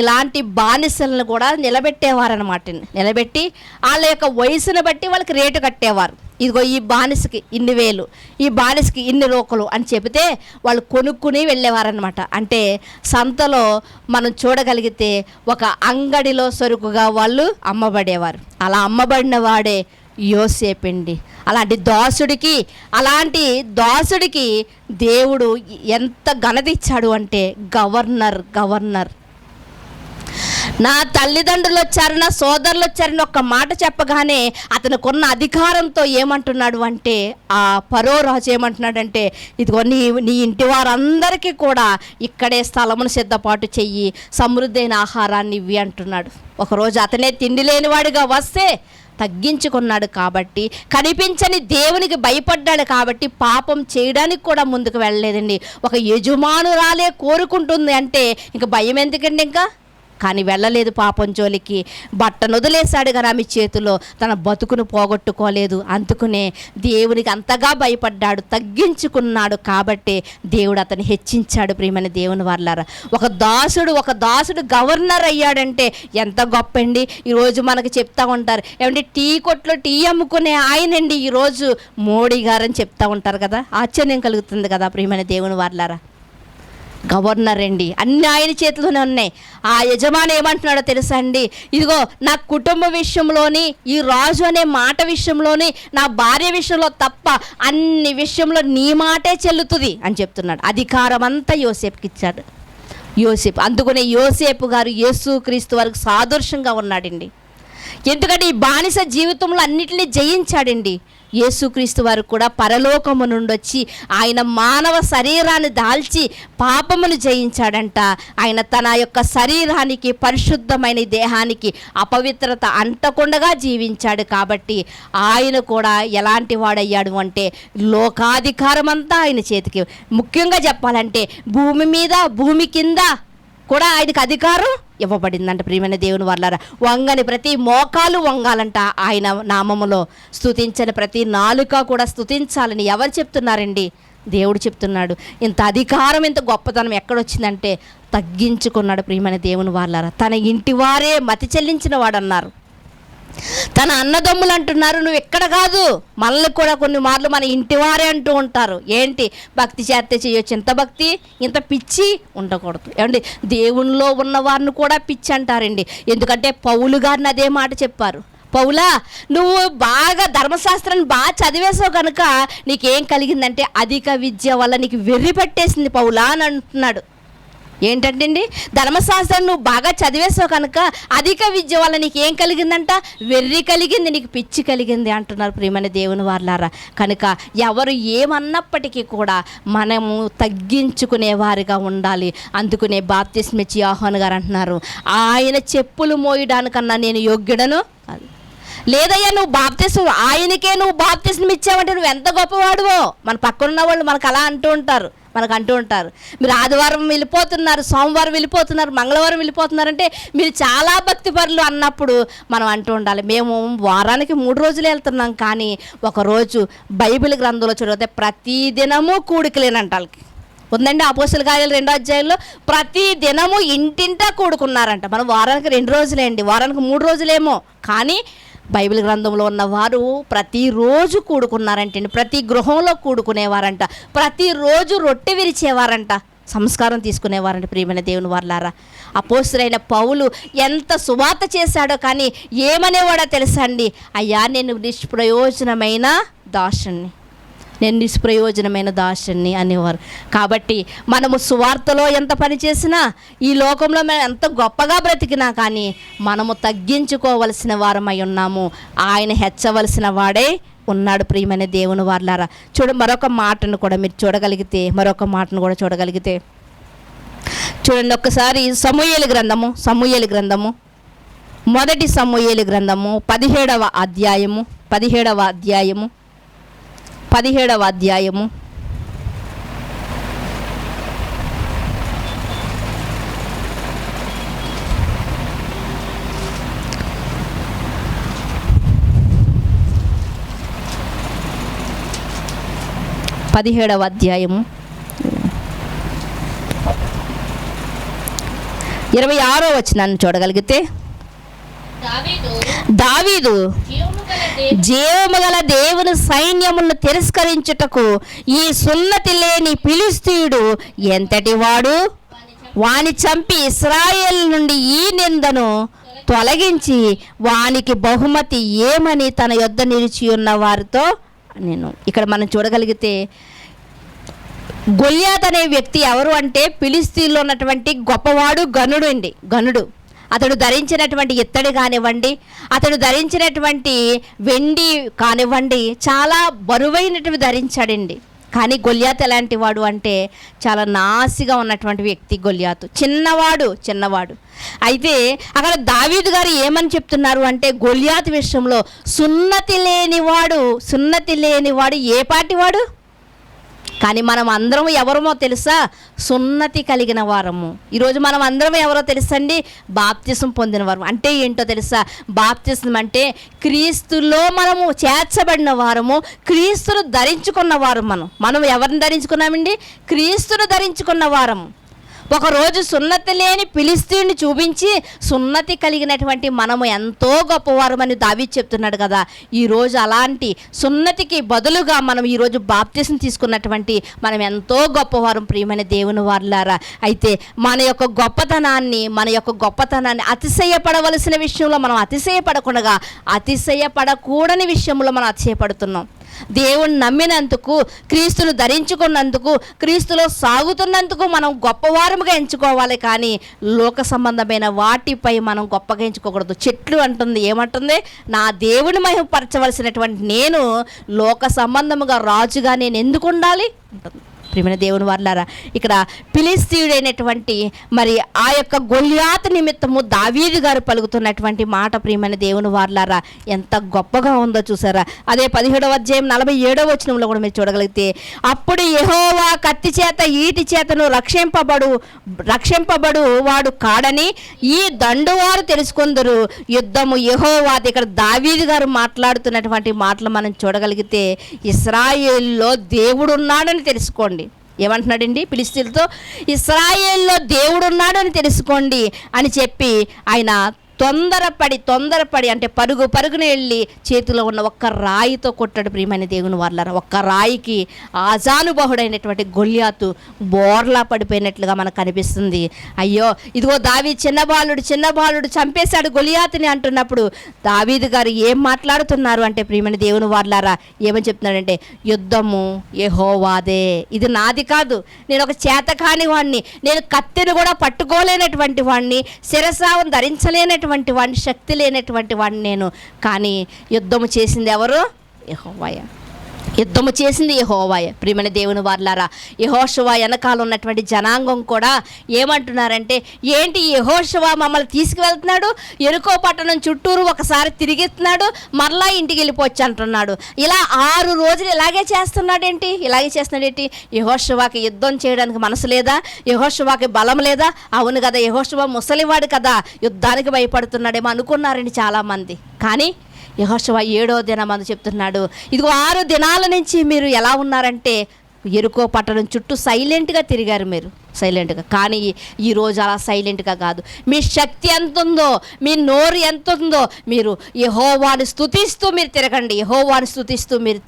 ఇలాంటి బానిసలను కూడా నిలబెట్టేవారనమాట. నిలబెట్టి వాళ్ళ యొక్క వయసును బట్టి వాళ్ళకి రేటు కట్టేవారు. ఇదిగో ఈ బానిసకి ఇన్ని వేలు, ఈ బానిసకి ఇన్ని రూకలు అని చెబితే వాళ్ళు కొనుక్కుని వెళ్ళేవారనమాట. అంటే సంతలో మనం చూడగలిగితే ఒక అంగడిలో సరుకుగా వాళ్ళు అమ్మబడేవారు. అలా అమ్మబడిన వాడే యోసేపండి. అలాంటి దాసుడికి దేవుడు ఎంత ఘనత ఇచ్చాడు అంటే గవర్నర్. నా తల్లిదండ్రులు వచ్చారు, నా సోదరులు వచ్చారని ఒక్క మాట చెప్పగానే అతనుకున్న అధికారంతో ఏమంటున్నాడు అంటే ఆ ఫరో రాజు ఏమంటున్నాడంటే ఇదిగో నీ ఇంటి వారందరికీ కూడా ఇక్కడే స్థలమును సిద్ధపాటు చెయ్యి, సమృద్ధైన ఆహారాన్ని ఇవ్వి అంటున్నాడు. ఒకరోజు అతనే తిండి లేనివాడిగా వస్తే తగ్గించుకున్నాడు కాబట్టి, కనిపించని దేవునికి భయపడ్డాడు కాబట్టి పాపం చేయడానికి కూడా ముందుకు వెళ్ళలేదండి. ఒక యజమానురాలే కోరుకుంటుంది అంటే ఇంక భయం ఎందుకండి ఇంకా. కానీ వెళ్ళలేదు పాపం జోలికి. బట్టను వదిలేశాడు కానీ ఆమె చేతిలో తన బతుకును పోగొట్టుకోలేదు. అందుకునే దేవునికి అంతగా భయపడ్డాడు, తగ్గించుకున్నాడు. కాబట్టి దేవుడు అతన్ని హెచ్చించాడు ప్రియమైన దేవుని వాళ్ళారా. ఒక దాసుడు గవర్నర్ అయ్యాడంటే ఎంత గొప్ప అండి. ఈరోజు మనకు చెప్తా ఉంటారు, ఏమంటే టీ కొట్లో టీ అమ్ముకునే ఆయనండి ఈరోజు మోడీ గారని చెప్తా ఉంటారు కదా. ఆశ్చర్యం కలుగుతుంది కదా ప్రియమైన దేవుని వాళ్ళారా. గవర్నర్ అండి, అన్ని ఆయన చేతిలోనే ఉన్నాయి. ఆ యజమాని ఏమంటున్నాడో తెలుసా అండి, ఇదిగో నా కుటుంబ విషయంలోని, ఈ రాజు అనే మాట విషయంలోని, నా భార్య విషయంలో తప్ప అన్ని విషయంలో నీ మాటే చెల్లుతుంది అని చెప్తున్నాడు. అధికారం అంతా యోసేపుకి ఇచ్చాడు. అందుకనే యోసేపు గారు యేసుక్రీస్తు వారికి సాదృశ్యంగా ఉన్నాడండి. ఎందుకంటే ఈ బానిస జీవితంలో అన్నిటినీ జయించాడండి. యేసుక్రీస్తు వారు కూడా పరలోకము నుండి వచ్చి ఆయన మానవ శరీరాన్ని దాల్చి పాపమును జయించాడంట. ఆయన తన యొక్క శరీరానికి, పరిశుద్ధమైన దేహానికి అపవిత్రత అంటకుండగా జీవించాడు. కాబట్టి ఆయన కూడా ఎలాంటి వాడయ్యాడు అంటే లోకాధికారం అంతా ఆయన చేతికి. ముఖ్యంగా చెప్పాలంటే భూమి మీద, భూమి కింద కూడా ఆయనకు అధికారం ఇవ్వబడిందంట. ప్రియమైన దేవుని వాళ్ళారా, వంగని ప్రతి మోకాలు వంగాలంట ఆయన నామములో, స్తుతించని ప్రతి నాలుక కూడా స్తుతించాలని ఎవరు చెప్తున్నారండి? దేవుడు చెప్తున్నాడు. ఇంత అధికారం, ఇంత గొప్పతనం ఎక్కడొచ్చిందంటే తగ్గించుకున్నాడు. ప్రియమైన దేవుని వాళ్ళారా, తన ఇంటి వారే మతి చెల్లించిన వాడు అన్నారు. తన అన్నదమ్ములు అంటున్నారు, నువ్వు ఎక్కడ కాదు, మనల్ని కూడా కొన్ని మార్లు మన ఇంటి వారే అంటూ ఉంటారు. ఏంటి భక్తి చేస్తే చేయొచ్చు, ఇంత భక్తి, ఇంత పిచ్చి ఉండకూడదు. ఏమండి, దేవునిలో ఉన్న వారిని కూడా పిచ్చి అంటారండి. ఎందుకంటే పౌలు గారిని అదే మాట చెప్పారు. పౌలా, నువ్వు బాగా ధర్మశాస్త్రాన్ని బాగా చదివేసావు కనుక నీకేం కలిగిందంటే అధిక విద్య వల్ల నీకు వెర్రి పట్టేసింది పౌలా అని అంటున్నాడు. ఏంటంటే అండి, ధర్మశాస్త్రం నువ్వు బాగా చదివేసావు కనుక అధిక విద్య వల్ల నీకు ఏం కలిగిందంట? వెర్రి కలిగింది, నీకు పిచ్చి కలిగింది అంటున్నారు. ప్రియమైన దేవుని వారలారా, కనుక ఎవరు ఏమన్నప్పటికీ కూడా మనము తగ్గించుకునే వారిగా ఉండాలి. అందుకునే బాప్తిస్మ ఇచ్చి యోహాను గారు అంటున్నారు, ఆయన చెప్పులు మోయడానికన్నా నేను యోగ్యుడను అది లేదయ్యా, నువ్వు బాప్తిస్మ, ఆయనకే నువ్వు బాప్తిస్మ ఇచ్చావంటే నువ్వు ఎంత గొప్పవాడువో. మన పక్కనున్న వాళ్ళు మనకు అలా అంటూ ఉంటారు, మీరు ఆదివారం వెళ్ళిపోతున్నారు, సోమవారం వెళ్ళిపోతున్నారు, మంగళవారం వెళ్ళిపోతున్నారంటే మీరు చాలా భక్తిపరులు అన్నప్పుడు మనం అంటూ ఉండాలి, మేము వారానికి 3 రోజులు వెళ్తున్నాం, కానీ ఒకరోజు బైబిల్ గ్రంథంలో చూడతే ప్రతి దినము కూడికలేనంట. వాళ్ళకి ఉందండి. అపోస్తల కార్యాలు 2వ అధ్యాయంలో ప్రతి దినము ఇంటింటా కూడుకున్నారంట. మనం వారానికి 2 రోజులేండి, వారానికి 3 రోజులేమో, కానీ బైబిల్ గ్రంథంలో ఉన్నవారు ప్రతిరోజు కూడుకున్నారంటండి. ప్రతి గృహంలో కూడుకునేవారంట, ప్రతిరోజు రొట్టె విరిచేవారంట, సంస్కారం తీసుకునేవారంట. ప్రియమైన దేవుని వారలారా, అపోస్తలుడైన పౌలు ఎంత సువార్త చేశాడో, కానీ ఏమనేవాడో తెలుసా అండి? అయ్యా, నేను నిష్ప్రయోజనమైన దాసుని అనేవారు. కాబట్టి మనము సువార్తలో ఎంత పని చేసినా, ఈ లోకంలో మనం ఎంత గొప్పగా బ్రతికినా కానీ మనము తగ్గించుకోవలసిన వారమై ఉన్నాము. ఆయన హెచ్చవలసిన వాడే ఉన్నాడు. ప్రియమైన దేవుని వారలారా, మరొక మాటను కూడా మీరు చూడగలిగితే చూడండి ఒక్కసారి. సమూయేలు గ్రంథము 1 సమూయేలు గ్రంథము 17వ అధ్యాయము 17వ అధ్యాయము 17వ అధ్యాయము 26వ వచనాన్ని చూడగలిగితే, దావీదు జీవము గల దేవుని సైన్యములను తిరస్కరించుటకు ఈ సున్నతి లేని ఫిలిష్తీయుడు ఎంతటి వాడు, వాని చంపి ఇశ్రాయేలు నుండి ఈ నిందను తొలగించి వానికి బహుమతి ఏమని తన యొద్ద నిలిచి ఉన్న వారితో నేను. ఇక్కడ మనం చూడగలిగితే గొల్యాత్ అనే వ్యక్తి ఎవరు అంటే ఫిలిష్తీయుల్లో ఉన్నటువంటి గొప్పవాడు, గనుడు. అతడు ధరించినటువంటి ఇత్తడి కానివ్వండి, అతడు ధరించినటువంటి వెండి కానివ్వండి, చాలా బరువైనటివి ధరించాడండి. కానీ గొల్యాత్ ఎలాంటి వాడు అంటే చాలా నాసిగా ఉన్నటువంటి వ్యక్తి గొల్యాతు. చిన్నవాడు. అయితే అక్కడ దావీదు గారు ఏమని చెప్తున్నారు అంటే, గొల్యాతు విషయంలో సున్నతి లేనివాడు ఏ పాటివాడు? కానీ మనం అందరం ఎవరమో తెలుసా? సున్నతి కలిగిన వారము. ఈరోజు మనం అందరం ఎవరో తెలుసండి? బాప్తిసం పొందిన వారు. అంటే ఏంటో తెలుసా? బాప్తిసం అంటే క్రీస్తులో మనము చేర్చబడిన వారము, క్రీస్తును ధరించుకున్న వారు. మనం ఎవరిని ధరించుకున్నామండి? క్రీస్తును ధరించుకున్న వారము. ఒకరోజు సున్నతి లేని ఫిలిష్తీయుని చూపించి సున్నతి కలిగినటువంటి మనము ఎంతో గొప్పవారమని దావీదు చెప్తున్నాడు కదా. ఈరోజు అలాంటి సున్నతికి బదులుగా మనం ఈరోజు బాప్తిసం తీసుకున్నటువంటి మనం ఎంతో గొప్పవారం. ప్రియమైన దేవుని వారలారా, అయితే మన యొక్క గొప్పతనాన్ని అతిశయపడవలసిన విషయంలో మనం అతిశయపడకుండా అతిశయపడకూడని విషయంలో మనం అతిశయపడుతున్నాం. దేవుణ్ణి నమ్మినందుకు, క్రీస్తును ధరించుకున్నందుకు, క్రీస్తులో సాగుతున్నందుకు మనం గొప్పవారముగా ఎంచుకోవాలి. కానీ లోక సంబంధమైన వాటిపై మనం గొప్పగా ఎంచుకోకూడదు. చెట్లు అంటుంది, ఏమంటుంది? నా దేవుని మహిమపరచవలసినటువంటి నేను లోక సంబంధముగా రాజుగా నేను ఎందుకు ఉండాలి అంటుంది. ప్రియమైన దేవుని వారలారా, ఇక్కడ ఫిలిష్తీయుడైనటువంటి మరి ఆ యొక్క గొల్యాతు నిమిత్తము దావీదు గారు పలుకుతున్నటువంటి మాట ప్రియమైన దేవుని వారలారా ఎంత గొప్పగా ఉందో చూసారా. అదే 17వ అధ్యాయం 47వ వచనంలో కూడా మీరు చూడగలిగితే, అప్పుడు యెహోవా కత్తి చేత ఈటి చేతను రక్షింపబడు వాడు కాడని ఈ దండువారు తెలుసుకొందరు, యుద్ధము యెహోవాది. ఇక్కడ దావీదు గారు మాట్లాడుతున్నటువంటి మాటలు మనం చూడగలిగితే, ఇశ్రాయేలులో దేవుడు ఉన్నాడని తెలుసుకోండి. ఏమంటున్నాడండి ఫిలిష్తీయులతో? ఇశ్రాయేలులో దేవుడు ఉన్నాడని తెలుసుకోండి అని చెప్పి ఆయన తొందరపడి అంటే పరుగున వెళ్ళి చేతిలో ఉన్న ఒక్క రాయితో కొట్టాడు. ప్రియమైన దేవుని వారలారా, ఒక్క రాయికి ఆజానుబాహుడైనటువంటి గొల్యాతు బోర్లా పడిపోయినట్లుగా మనకు కనిపిస్తుంది. అయ్యో, ఇదిగో దావీదు చిన్న బాలుడు చంపేశాడు గొల్యాతుని అంటున్నప్పుడు దావీదు గారు ఏం మాట్లాడుతున్నారు అంటే ప్రియమైన దేవుని వారలారా, ఏమని చెప్తున్నాడంటే, యుద్ధము యెహోవాదే, ఇది నాది కాదు, నేను ఒక చేతకాని వాడిని, నేను కత్తిని కూడా పట్టుకోలేనటువంటి వాడిని, శిరస్త్రావం ధరించలేనటువంటి వాడిని, శక్తి లేనటువంటి వాడిని నేను. కానీ యుద్ధము చేసింది ఎవరు? యెహోవాయే. యుద్ధము చేసింది యెహోవాయే. ప్రియమైన దేవుని వారలారా, యెహోషువ వెనకాల ఉన్నటువంటి జనాంగం కూడా ఏమంటున్నారంటే, ఏంటి యెహోషువ మమ్మల్ని తీసుకువెళ్తున్నాడు, యెరికో పట్టణం చుట్టూరు ఒకసారి తిరిగిస్తున్నాడు, మరలా ఇంటికి వెళ్ళిపోవచ్చు అంటున్నాడు. ఇలా 6 రోజులు ఇలాగే చేస్తున్నాడేంటి? యెహోషువకి యుద్ధం చేయడానికి మనసు లేదా? యెహోషువకి బలం లేదా? అవును కదా, యెహోషువ ముసలివాడు కదా, యుద్ధానికి భయపడుతున్నాడేమో అనుకున్నారండి చాలామంది. కానీ యెహోషువ 7వ దినం చెప్తున్నాడు, ఇదిగో 6 దినాల నుంచి మీరు ఎలా ఉన్నారంటే యెరికో పట్టణం చుట్టూ సైలెంట్గా తిరిగారు మీరు, సైలెంట్గా. కానీ ఈరోజు అలా సైలెంట్గా కాదు. మీ శక్తి ఎంత ఉందో, మీ నోరు ఎంత ఉందో, మీరు యెహోవాను స్తుతిస్తూ మీరు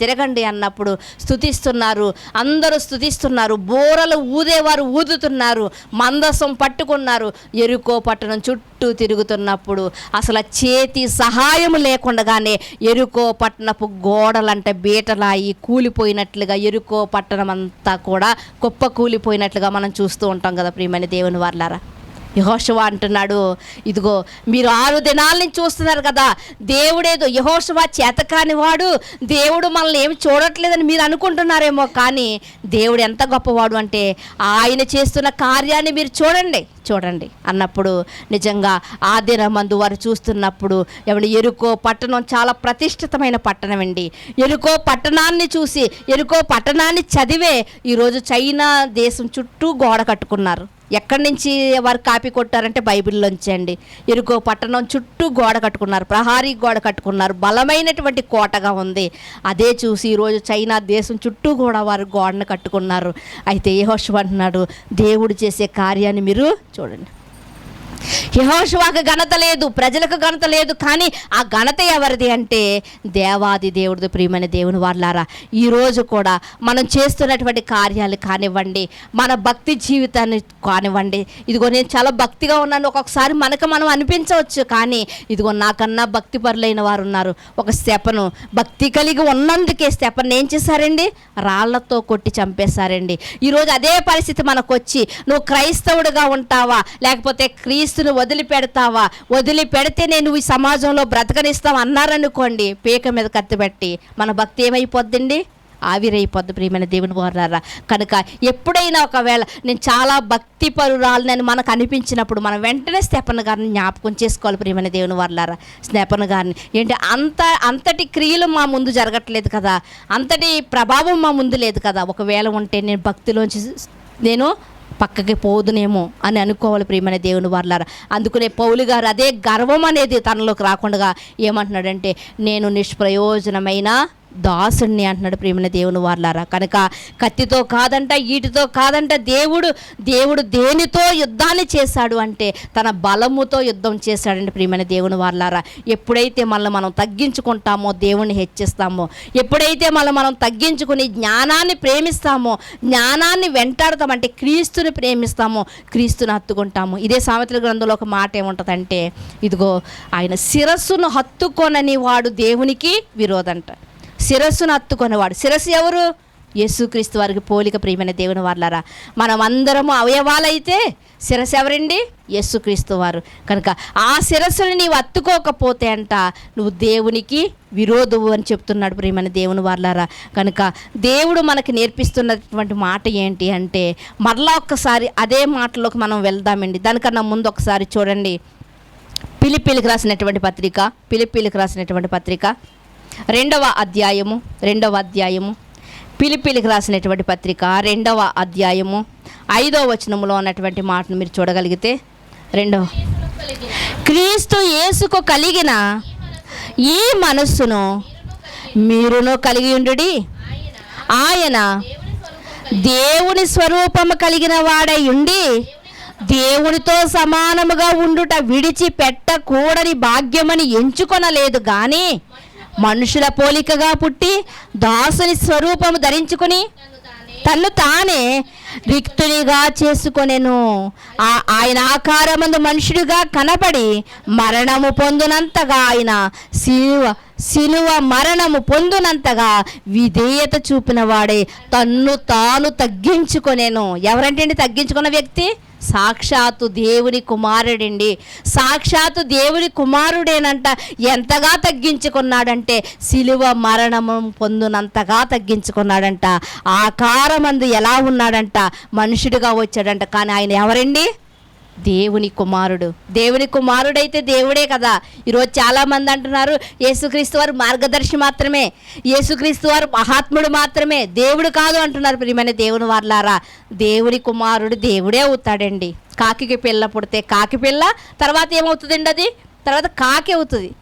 తిరగండి అన్నప్పుడు స్తుతిస్తున్నారు, అందరూ స్తుతిస్తున్నారు, బోరలు ఊదేవారు ఊదుతున్నారు, మందసం పట్టుకున్నారు. యెరికో పట్టణం చుట్టూ తిరుగుతున్నప్పుడు అసలు చేతి సహాయం లేకుండానే యెరికో పట్టణపు గోడలంటే బీటలాయి కూలిపోయినట్లుగా, యెరికో పట్టణం అంతా కూడా కుప్ప కూలిపోయినట్లుగా మనం చూస్తూ ఉంటాం కదా ప్రియమైన దేవుని వారలారా. యెహోషువ అంటున్నాడు, ఇదిగో మీరు 6 దినాల నుంచి చూస్తున్నారు కదా, దేవుడేదో యెహోషువ చేతకాని వాడు, దేవుడు మనల్ని ఏమి చూడట్లేదని మీరు అనుకుంటున్నారేమో, కానీ దేవుడు ఎంత గొప్పవాడు అంటే ఆయన చేస్తున్న కార్యాన్ని మీరు చూడండి అన్నప్పుడు నిజంగా ఆ దినమందు వారు చూస్తున్నప్పుడు యెరికో పట్టణం చాలా ప్రతిష్ఠితమైన పట్టణం అండి. యెరికో పట్టణాన్ని చూసి, యెరికో పట్టణాన్ని చదివే ఈరోజు చైనా దేశం చుట్టూ గోడ కట్టుకున్నారు. ఎక్కడి నుంచి వారు కాపీ కొట్టారంటే బైబిల్లోంచి అండి. యెరికో పట్టణం చుట్టూ గోడ కట్టుకున్నారు, ప్రహారీ గోడ కట్టుకున్నారు, బలమైనటువంటి కోటగా ఉంది. అదే చూసి ఈరోజు చైనా దేశం చుట్టూ కూడా వారు గోడను కట్టుకున్నారు. అయితే యెహోషువ అంటున్నాడు, దేవుడు చేసే కార్యాన్ని మీరు చూడండి. యెహోషువకు ఘనత లేదు, ప్రజలకు ఘనత లేదు, కానీ ఆ ఘనత ఎవరిది అంటే దేవాది దేవుడిది. ప్రియమైన దేవుని వారలారా, ఈరోజు కూడా మనం చేస్తున్నటువంటి కార్యాలు కానివ్వండి, మన భక్తి జీవితాన్ని కానివ్వండి, ఇదిగో నేను చాలా భక్తిగా ఉన్నాను ఒక్కొక్కసారి మనకు మనం అనిపించవచ్చు, కానీ ఇదిగో నాకన్నా భక్తి పరులైన వారు ఉన్నారు. ఒక స్టెఫను భక్తి కలిగి ఉన్నందుకే స్టెఫన్ ఏం చేశారండి? రాళ్లతో కొట్టి చంపేశారండి. ఈరోజు అదే పరిస్థితి మనకు వచ్చి, నువ్వు క్రైస్తవుడిగా ఉంటావా, లేకపోతే క్రీస్తును వదిలిపెడతావా, వదిలిపెడితే నేను ఈ సమాజంలో బ్రతకనిస్తావు అన్నారనుకోండి, పీక మీద కత్తి పెట్టి మన భక్తి ఏమైపోద్దండి? ఆవిరైపోద్ది. ప్రియమైన దేవుని వారలారా, కనుక ఎప్పుడైనా ఒకవేళ నేను చాలా భక్తి పరురాలని మనకు అనిపించినప్పుడు మనం వెంటనే స్టెఫన్ గారిని జ్ఞాపకం చేసుకోవాలి. ప్రియమైన దేవుని వారలారా, స్టెఫన్ గారిని ఏంటి అంతటి క్రియలు మా ముందు జరగట్లేదు కదా, అంతటి ప్రభావం మా ముందు లేదు కదా, ఒకవేళ ఉంటే నేను భక్తిలోంచి నేను పక్కకి పోదునేమో అని అనుకోవాలి. ప్రియమైన దేవుని వారలారా, అందుకనే పౌలు గారు అదే గర్వం అనేది తనలోకి రాకుండా ఏమంటున్నాడంటే, నేను నిష్ప్రయోజనమైన దాసుణ్ణి అంటున్నాడు. ప్రియమైన దేవుని వారలారా, కనుక కత్తితో కాదంట, ఈటితో కాదంట, దేవుడు దేనితో యుద్ధాన్ని చేశాడు అంటే తన బలముతో యుద్ధం చేశాడండి. ప్రియమైన దేవుని వారలారా, ఎప్పుడైతే మనం తగ్గించుకుంటామో దేవుణ్ణి హెచ్చిస్తామో, ఎప్పుడైతే మనం తగ్గించుకుని జ్ఞానాన్ని ప్రేమిస్తామో, జ్ఞానాన్ని వెంటాడతామంటే క్రీస్తుని ప్రేమిస్తామో, క్రీస్తుని హత్తుకుంటాము. ఇదే సామెతల గ్రంథంలో ఒక మాట ఏముంటుందంటే, ఇదిగో ఆయన శిరస్సును హత్తుకొనని వాడు దేవునికి విరోధంట. శిరస్సును హత్తుకునేవాడు. శిరస్సు ఎవరు? యేసుక్రీస్తు వారికి పోలిక ప్రియమైన దేవుని వారలారా. మనం అందరము అవయవాలైతే శిరస్సు ఎవరండి? యేసుక్రీస్తు వారు. కనుక ఆ శిరస్సుని నీవు హత్తుకోకపోతే అంట నువ్వు దేవునికి విరోధవు అని చెప్తున్నాడు ప్రియమైన దేవుని వారలారా. కనుక దేవుడు మనకి నేర్పిస్తున్నటువంటి మాట ఏంటి అంటే, మరలా ఒక్కసారి అదే మాటలోకి మనం వెళ్దామండి. దానికన్నా ముందు ఒకసారి చూడండి, ఫిలిప్పీలకు రాసినటువంటి పత్రిక 2వ అధ్యాయము ఫిలిప్పీలకు రాసినటువంటి పత్రిక 2వ అధ్యాయము 5వ వచనములో ఉన్నటువంటి మాటను మీరు చూడగలిగితే, క్రీస్తు యేసుకు కలిగిన ఈ మనస్సును మీరును కలిగి ఉండుడి. ఆయన దేవుని స్వరూపము కలిగిన వాడై ఉండి దేవునితో సమానముగా ఉండుట విడిచిపెట్టకూడని భాగ్యమని ఎంచుకొనలేదు గాని మనుషుల పోలికగా పుట్టి దాసుని స్వరూపము ధరించుకొని తన్ను తానే రిక్తునిగా చేసుకొనెను. ఆయన ఆకారమందు మనుషుడిగా కనపడి మరణము పొందునంతగా ఆయన శిలువ మరణము పొందునంతగా విధేయత చూపిన వాడే తన్ను తాను తగ్గించుకొనెను. ఎవరంటే తగ్గించుకున్న వ్యక్తి? సాక్షాత్తు దేవుని కుమారుడండి. సాక్షాత్తు దేవుని కుమారుడేనంట. ఎంతగా తగ్గించుకున్నాడంటే శిలువ మరణము పొందునంతగా తగ్గించుకున్నాడంట. ఆకారమందు ఎలా ఉన్నాడంట? మనుషుడిగా వచ్చాడంట. కానీ ఆయన ఎవరండి? దేవుని కుమారుడు. దేవుని కుమారుడైతే దేవుడే కదా. ఈరోజు చాలామంది అంటున్నారు యేసుక్రీస్తు వారు మార్గదర్శి మాత్రమే, యేసుక్రీస్తు వారు మహాత్ముడు మాత్రమే, దేవుడు కాదు అంటున్నారు ప్రియమైన దేవుని వారలారా. దేవుని కుమారుడు దేవుడే అవుతాడండి. కాకి పిల్ల పుడితే కాకి పిల్ల, తర్వాత ఏమవుతుందండి? అది తర్వాత కాకి అవుతుంది.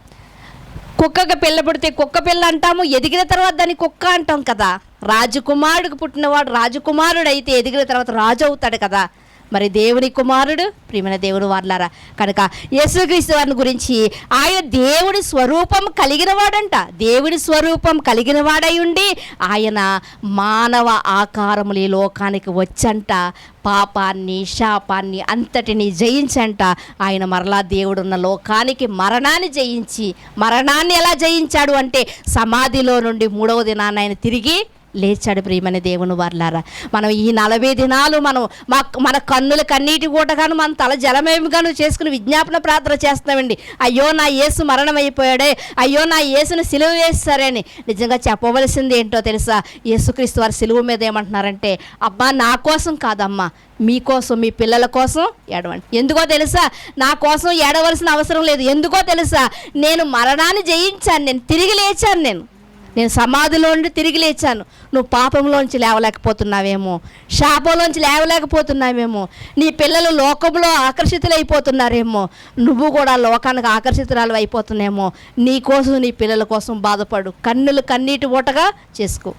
కుక్కకి పిల్ల పుడితే కుక్క పిల్ల అంటాము, ఎదిగిన తర్వాత దాన్ని కుక్క అంటాం కదా. రాజకుమారుడికి పుట్టినవాడు రాజకుమారుడు అయితే ఎదిగిన తర్వాత రాజు అవుతాడు కదా. మరి దేవుని కుమారుడు ప్రియమైన దేవుని వారలారా. కనుక యేసుక్రీస్తు వారిని గురించి ఆయన దేవుని స్వరూపం కలిగిన వాడంట. దేవుని స్వరూపం కలిగిన వాడై ఉండి ఆయన మానవ ఆకారములు ఈ లోకానికి వచ్చంట. పాపాన్ని శాపాన్ని అంతటిని జయించంట. ఆయన మరలా దేవుడున్న లోకానికి మరణాన్ని జయించి, మరణాన్ని ఎలా జయించాడు అంటే సమాధిలో నుండి 3వ దినాన ఆయన తిరిగి లేచాడు ప్రియమైన దేవుని వారలారా. మనం ఈ 40 దినాలు మన కన్నుల కన్నీటి కూటగాను మన తల జలమేమిగాను చేసుకుని విజ్ఞాపన ప్రార్థన చేస్తున్నామండి. అయ్యో నా యేసు మరణం అయిపోయాడే, అయ్యో నా యేసును సిలువ వేస్తారని. నిజంగా చెప్పవలసింది ఏంటో తెలుసా? యేసుక్రీస్తు వారి సిలువ మీద ఏమంటున్నారంటే, అబ్బా నా కోసం కాదమ్మా, మీకోసం మీ పిల్లల కోసం ఏడవండి. ఎందుకో తెలుసా? నా కోసం ఏడవలసిన అవసరం లేదు. ఎందుకో తెలుసా? నేను మరణాన్ని జయించాను, నేను తిరిగి లేచాను, నేను సమాధిలో నుండి తిరిగి లేచాను. నువ్వు పాపంలోంచి లేవలేకపోతున్నావేమో, శాపంలోంచి లేవలేకపోతున్నావేమో, నీ పిల్లలు లోకంలో ఆకర్షితులైపోతున్నారేమో, నువ్వు కూడా లోకానికి ఆకర్షితురాలు అయిపోతున్నాయేమో. నీ కోసం నీ పిల్లల కోసం బాధపడు, కన్నులు కన్నీటి ఊటగా చేసుకో.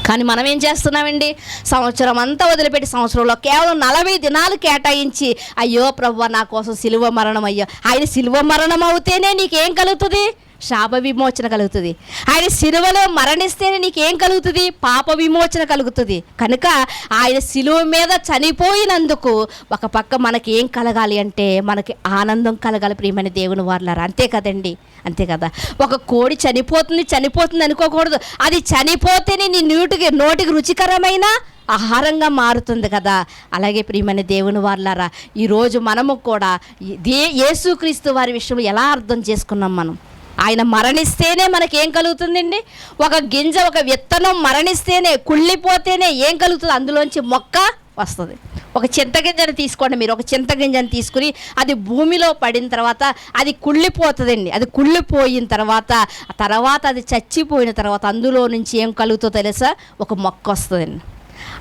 కానీ మనం ఏం చేస్తున్నామండి? సంవత్సరం అంతా వదిలిపెట్టి సంవత్సరంలో కేవలం 40 దినాలు కేటాయించి, అయ్యో ప్రభువా నా కోసం సిలువ మరణం అయ్యో. ఆయన సిలువ మరణం అవుతేనే నీకేం కలుగుతుంది? శాప విమోచన కలుగుతుంది. ఆయన సిలువలో మరణిస్తేనే నీకేం కలుగుతుంది? పాప విమోచన కలుగుతుంది. కనుక ఆయన సిలువ మీద చనిపోయినందుకు ఒక పక్క మనకి ఏం కలగాలి అంటే మనకి ఆనందం కలగాలి ప్రియమైన దేవుని వారలారా. అంతే కదండి, అంతే కదా. ఒక కోడి చనిపోతుంది అనుకోకూడదు. అది చనిపోతేనే నీ నోటికి రుచికరమైన ఆహారంగా మారుతుంది కదా. అలాగే ప్రియమైన దేవుని వారలారా, ఈరోజు మనము కూడా యేసుక్రీస్తు వారి విషయంలో ఎలా అర్థం చేసుకున్నాం? ఆయన మరణిస్తేనే మనకేం కలుగుతుందండి? ఒక గింజ, ఒక విత్తనం మరణిస్తేనే, కుళ్ళిపోతేనే ఏం కలుగుతుంది? అందులోంచి మొక్క వస్తుంది. ఒక చింతగింజను తీసుకోండి మీరు. ఒక చింతగింజను తీసుకుని అది భూమిలో పడిన తర్వాత అది కుళ్ళిపోతుందండి. అది కుళ్ళిపోయిన తర్వాత అది చచ్చిపోయిన తర్వాత అందులో నుంచి ఏం కలుగుతుందో తెలుసా? ఒక మొక్క వస్తుందండి.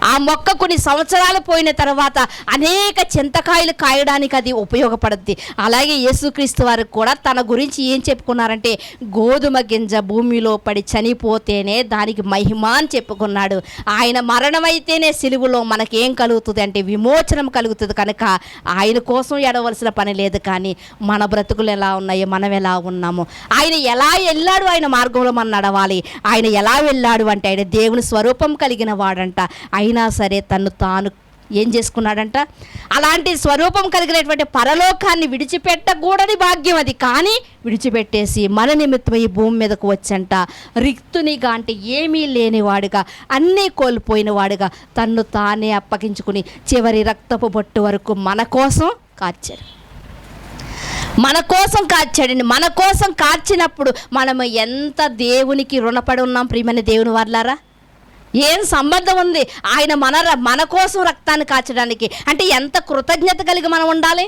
ఆ మొక్క కొన్ని సంవత్సరాలు పోయిన తర్వాత అనేక చింతకాయలు కాయడానికి అది ఉపయోగపడుద్ది. అలాగే యేసుక్రీస్తు వారికి కూడా తన గురించి ఏం చెప్పుకున్నారంటే, గోధుమ గింజ భూమిలో పడి చనిపోతేనే దానికి మహిమ అని చెప్పుకున్నాడు. ఆయన మరణం అయితేనే సిలువలో మనకేం కలుగుతుంది అంటే విమోచనం కలుగుతుంది. కనుక ఆయన కోసం ఎడవలసిన పని లేదు. కానీ మన బ్రతుకులు ఎలా ఉన్నాయో, మనం ఎలా ఉన్నామో, ఆయన ఎలా వెళ్ళాడు, ఆయన మార్గంలో మనం నడవాలి. ఆయన ఎలా వెళ్ళాడు అంటే ఆయన దేవుని స్వరూపం కలిగిన వాడంట. అయినా సరే తను తాను ఏం చేసుకున్నాడంట? అలాంటి స్వరూపం కలిగినటువంటి పరలోకాన్ని విడిచిపెట్టకూడని భాగ్యం అది, కానీ విడిచిపెట్టేసి మన నిమిత్తం ఈ భూమి మీదకు వచ్చంట. రిక్తునిగా అంటే ఏమీ లేనివాడుగా, అన్నీ కోల్పోయిన వాడుగా తన్ను తానే అప్పగించుకుని చివరి రక్తపు బొట్టు వరకు మన కోసం కార్చాడు. మన కోసం కార్చాడండి. మన కోసం కార్చినప్పుడు మనము ఎంత దేవునికి రుణపడి ఉన్నాం ప్రియమైన దేవుని వారలారా. ఏం సంబంధం ఉంది ఆయన మన కోసం రక్తాన్ని కాచడానికి? అంటే ఎంత కృతజ్ఞత కలిగి మనం ఉండాలి.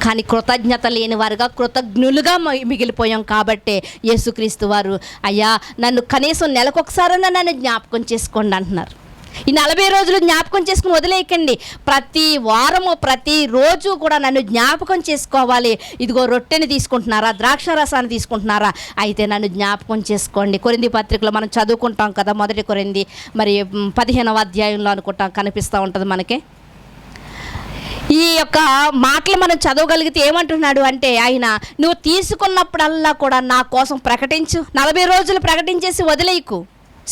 కానీ కృతజ్ఞత లేని వారుగా కృతజ్ఞులుగా మిగిలిపోయాం. కాబట్టే యేసుక్రీస్తు వారు, అయ్యా నన్ను కనీసం నెలకొకసారైనా నన్ను జ్ఞాపకం చేసుకోండి అంటున్నారు. ఈ 40 రోజులు జ్ఞాపకం చేసుకుని వదిలేయకండి. ప్రతి వారము ప్రతిరోజు కూడా నన్ను జ్ఞాపకం చేసుకోవాలి. ఇదిగో రొట్టెని తీసుకుంటున్నారా, ద్రాక్ష రసాన్ని తీసుకుంటున్నారా, అయితే నన్ను జ్ఞాపకం చేసుకోండి. కొరింథీ పత్రికలో మనం చదువుకుంటాం కదా, 1 కొరింథీ మరి 15వ అధ్యాయంలో అనుకుంటాం, కనిపిస్తూ ఉంటుంది మనకి. ఈ యొక్క మాటలు మనం చదవగలిగితే ఏమంటున్నాడు అంటే, ఆయన నువ్వు తీసుకున్నప్పుడల్లా కూడా నా కోసం ప్రకటించు. 40 రోజులు ప్రకటించేసి వదిలేయకు.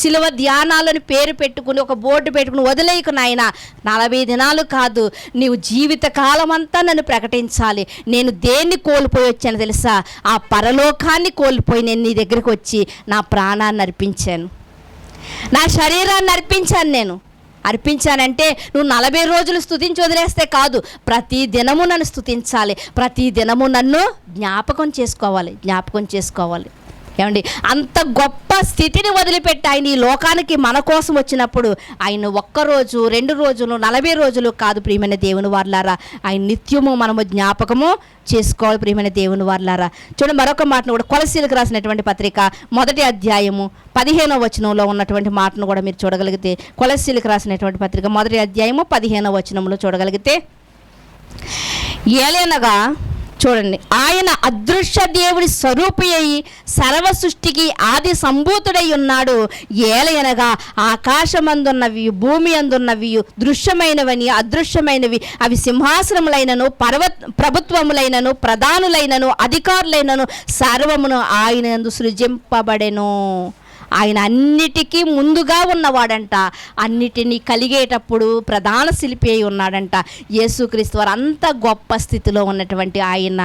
శిలువ ధ్యానాలను పేరు పెట్టుకుని ఒక బోర్డు పెట్టుకుని వదిలేయకు నాయన. 40 దినాలు కాదు, నీవు జీవితకాలం అంతా నన్ను ప్రకటించాలి. నేను దేన్ని కోల్పోయి వచ్చాను తెలుసా? ఆ పరలోకాన్ని కోల్పోయి నేను నీ దగ్గరికి వచ్చి నా ప్రాణాన్ని అర్పించాను, నా శరీరాన్ని అర్పించాను. అర్పించానంటే నువ్వు 40 రోజులు స్తుతించి వదిలేస్తే కాదు, ప్రతి దినము నన్ను స్తుతించాలి, ప్రతి దినము నన్ను జ్ఞాపకం చేసుకోవాలి. ఏమండి, అంత గొప్ప స్థితిని వదిలిపెట్టి ఆయన ఈ లోకానికి మన కోసం వచ్చినప్పుడు ఆయన 1 రోజు 2 రోజులు 40 రోజులు కాదు ప్రియమైన దేవుని వారలారా, ఆయన నిత్యము మనము జ్ఞాపకము చేసుకోవాలి ప్రియమైన దేవుని వారలారా. చూడండి మరొక మాటను కూడా కొలస్సీలకు రాసినటువంటి పత్రిక 1వ అధ్యాయము 15వ వచనంలో ఉన్నటువంటి మాటను కూడా మీరు చూడగలిగితే, కొలస్సీలకు రాసినటువంటి పత్రిక 1వ అధ్యాయము 15వ వచనంలో చూడగలిగితే, ఏలనగా చూడండి, ఆయన అదృశ్య దేవుడి స్వరూపి అయి సర్వ సృష్టికి ఆది సంభూతుడై ఉన్నాడు. ఏలయనగా ఆకాశమందున్నవి భూమి అందున్నవి దృశ్యమైనవని అదృశ్యమైనవి అవి సింహాసనములైనను ప్రభుత్వములైనను ప్రధానులైనను అధికారులైనను సర్వమును ఆయన యందు సృజింపబడెను. ఆయన అన్నిటికీ ముందుగా ఉన్నవాడంట. అన్నిటినీ కలిగేటప్పుడు ప్రధాన శిల్పి అయి ఉన్నాడంట. యేసుక్రీస్తు వారు అంత గొప్ప స్థితిలో ఉన్నటువంటి ఆయన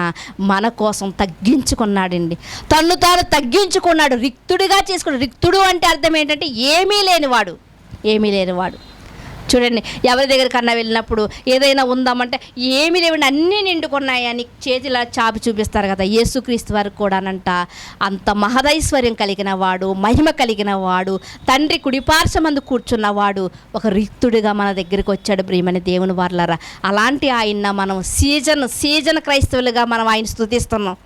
మన కోసం తగ్గించుకున్నాడండి. తన్ను తాను తగ్గించుకున్నాడు, రిక్తుడిగా చేసుకున్నాడు. రిక్తుడు అంటే అర్థం ఏంటంటే ఏమీ లేనివాడు. చూడండి, ఎవరి దగ్గరికన్నా వెళ్ళినప్పుడు ఏదైనా ఉందామంటే ఏమీ లేవండి, అన్నీ నిండుకున్నాయని చేతిలా చాపి చూపిస్తారు కదా. యేసుక్రీస్తు వారు కూడానంట అంత మహదైశ్వర్యం కలిగిన వాడు, మహిమ కలిగిన వాడు, తండ్రి కుడిపార్శ్వమందు కూర్చున్నవాడు ఒక రిక్తుడిగా మన దగ్గరికి వచ్చాడు ప్రియమైన దేవుని వారలారా. అలాంటి ఆయన మనం సీజన్ క్రైస్తవులుగా మనం ఆయన స్తుతిస్తున్నాం.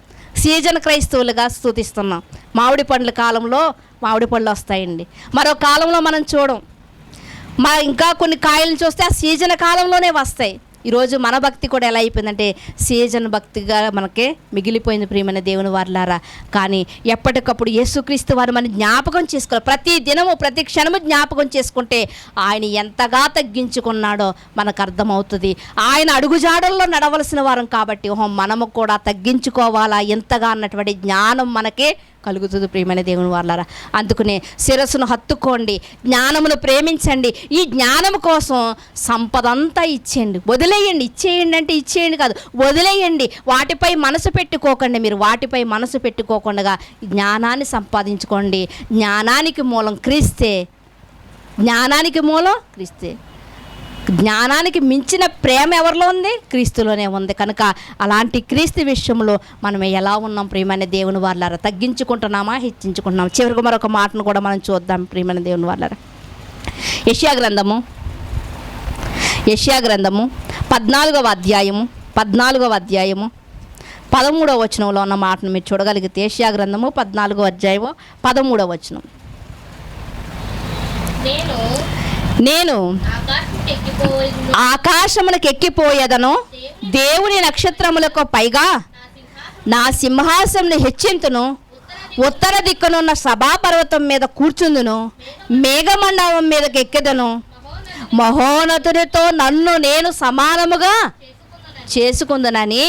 మామిడి పండ్ల కాలంలో మామిడి పళ్ళు వస్తాయండి, మరో కాలంలో మనం చూడం. ఇంకా కొన్ని కాయలను చూస్తే ఆ సీజన్ కాలంలోనే వస్తాయి. ఈరోజు మన భక్తి కూడా ఎలా అయిపోయిందంటే సీజన్ భక్తిగా మనకే మిగిలిపోయింది ప్రియమైన దేవుని వారలారా. కానీ ఎప్పటికప్పుడు యేసుక్రీస్తు వారు మనం జ్ఞాపకం చేసుకోవాలి. ప్రతి దినము ప్రతి క్షణము జ్ఞాపకం చేసుకుంటే ఆయన ఎంతగా తగ్గించుకున్నాడో మనకు అర్థమవుతుంది. ఆయన అడుగుజాడల్లో నడవలసిన వారం కాబట్టి మనము కూడా తగ్గించుకోవాలా ఎంతగా అన్నటువంటి జ్ఞానం మనకే కలుగుతుంది ప్రియమైన దేవుని వారలారా. అందుకనే శిరస్సును హత్తుకోండి, జ్ఞానమును ప్రేమించండి. ఈ జ్ఞానం కోసం సంపద అంతా ఇచ్చేయండి, వదిలేయండి. ఇచ్చేయండి అంటే ఇచ్చేయండి కాదు, వదిలేయండి. వాటిపై మనసు పెట్టుకోకండి. మీరు వాటిపై మనసు పెట్టుకోకుండా జ్ఞానాన్ని సంపాదించుకోండి. జ్ఞానానికి మూలం క్రీస్తే. జ్ఞానానికి మించిన ప్రేమ ఎవరిలో ఉంది? క్రీస్తులోనే ఉంది. కనుక అలాంటి క్రీస్తు విషయంలో మనం ఎలా ఉన్నాం ప్రియమైన దేవుని వారలారా? తగ్గించుకుంటున్నామా, హెచ్చించుకుంటున్నామా? చివరికి మరొక మాటను కూడా మనం చూద్దాం ప్రియమైన దేవుని వారలారా. యెషయా గ్రంథము 14వ అధ్యాయము 13వ వచనంలో ఉన్న మాటను మీరు చూడగలిగితే, యెషయా గ్రంథము 14వ అధ్యాయము 13వ వచనం, నేను ఆకాశములకు ఎక్కిపోయేదను, దేవుని నక్షత్రములకు పైగా నా సింహాసనమును హెచ్చింతును, ఉత్తర దిక్కునున్న సభాపర్వతం మీద కూర్చుందును, మేఘమండలం మీదకి ఎక్కెదను, మహోన్నతునితో నన్ను నేను సమానముగా చేసుకుందునని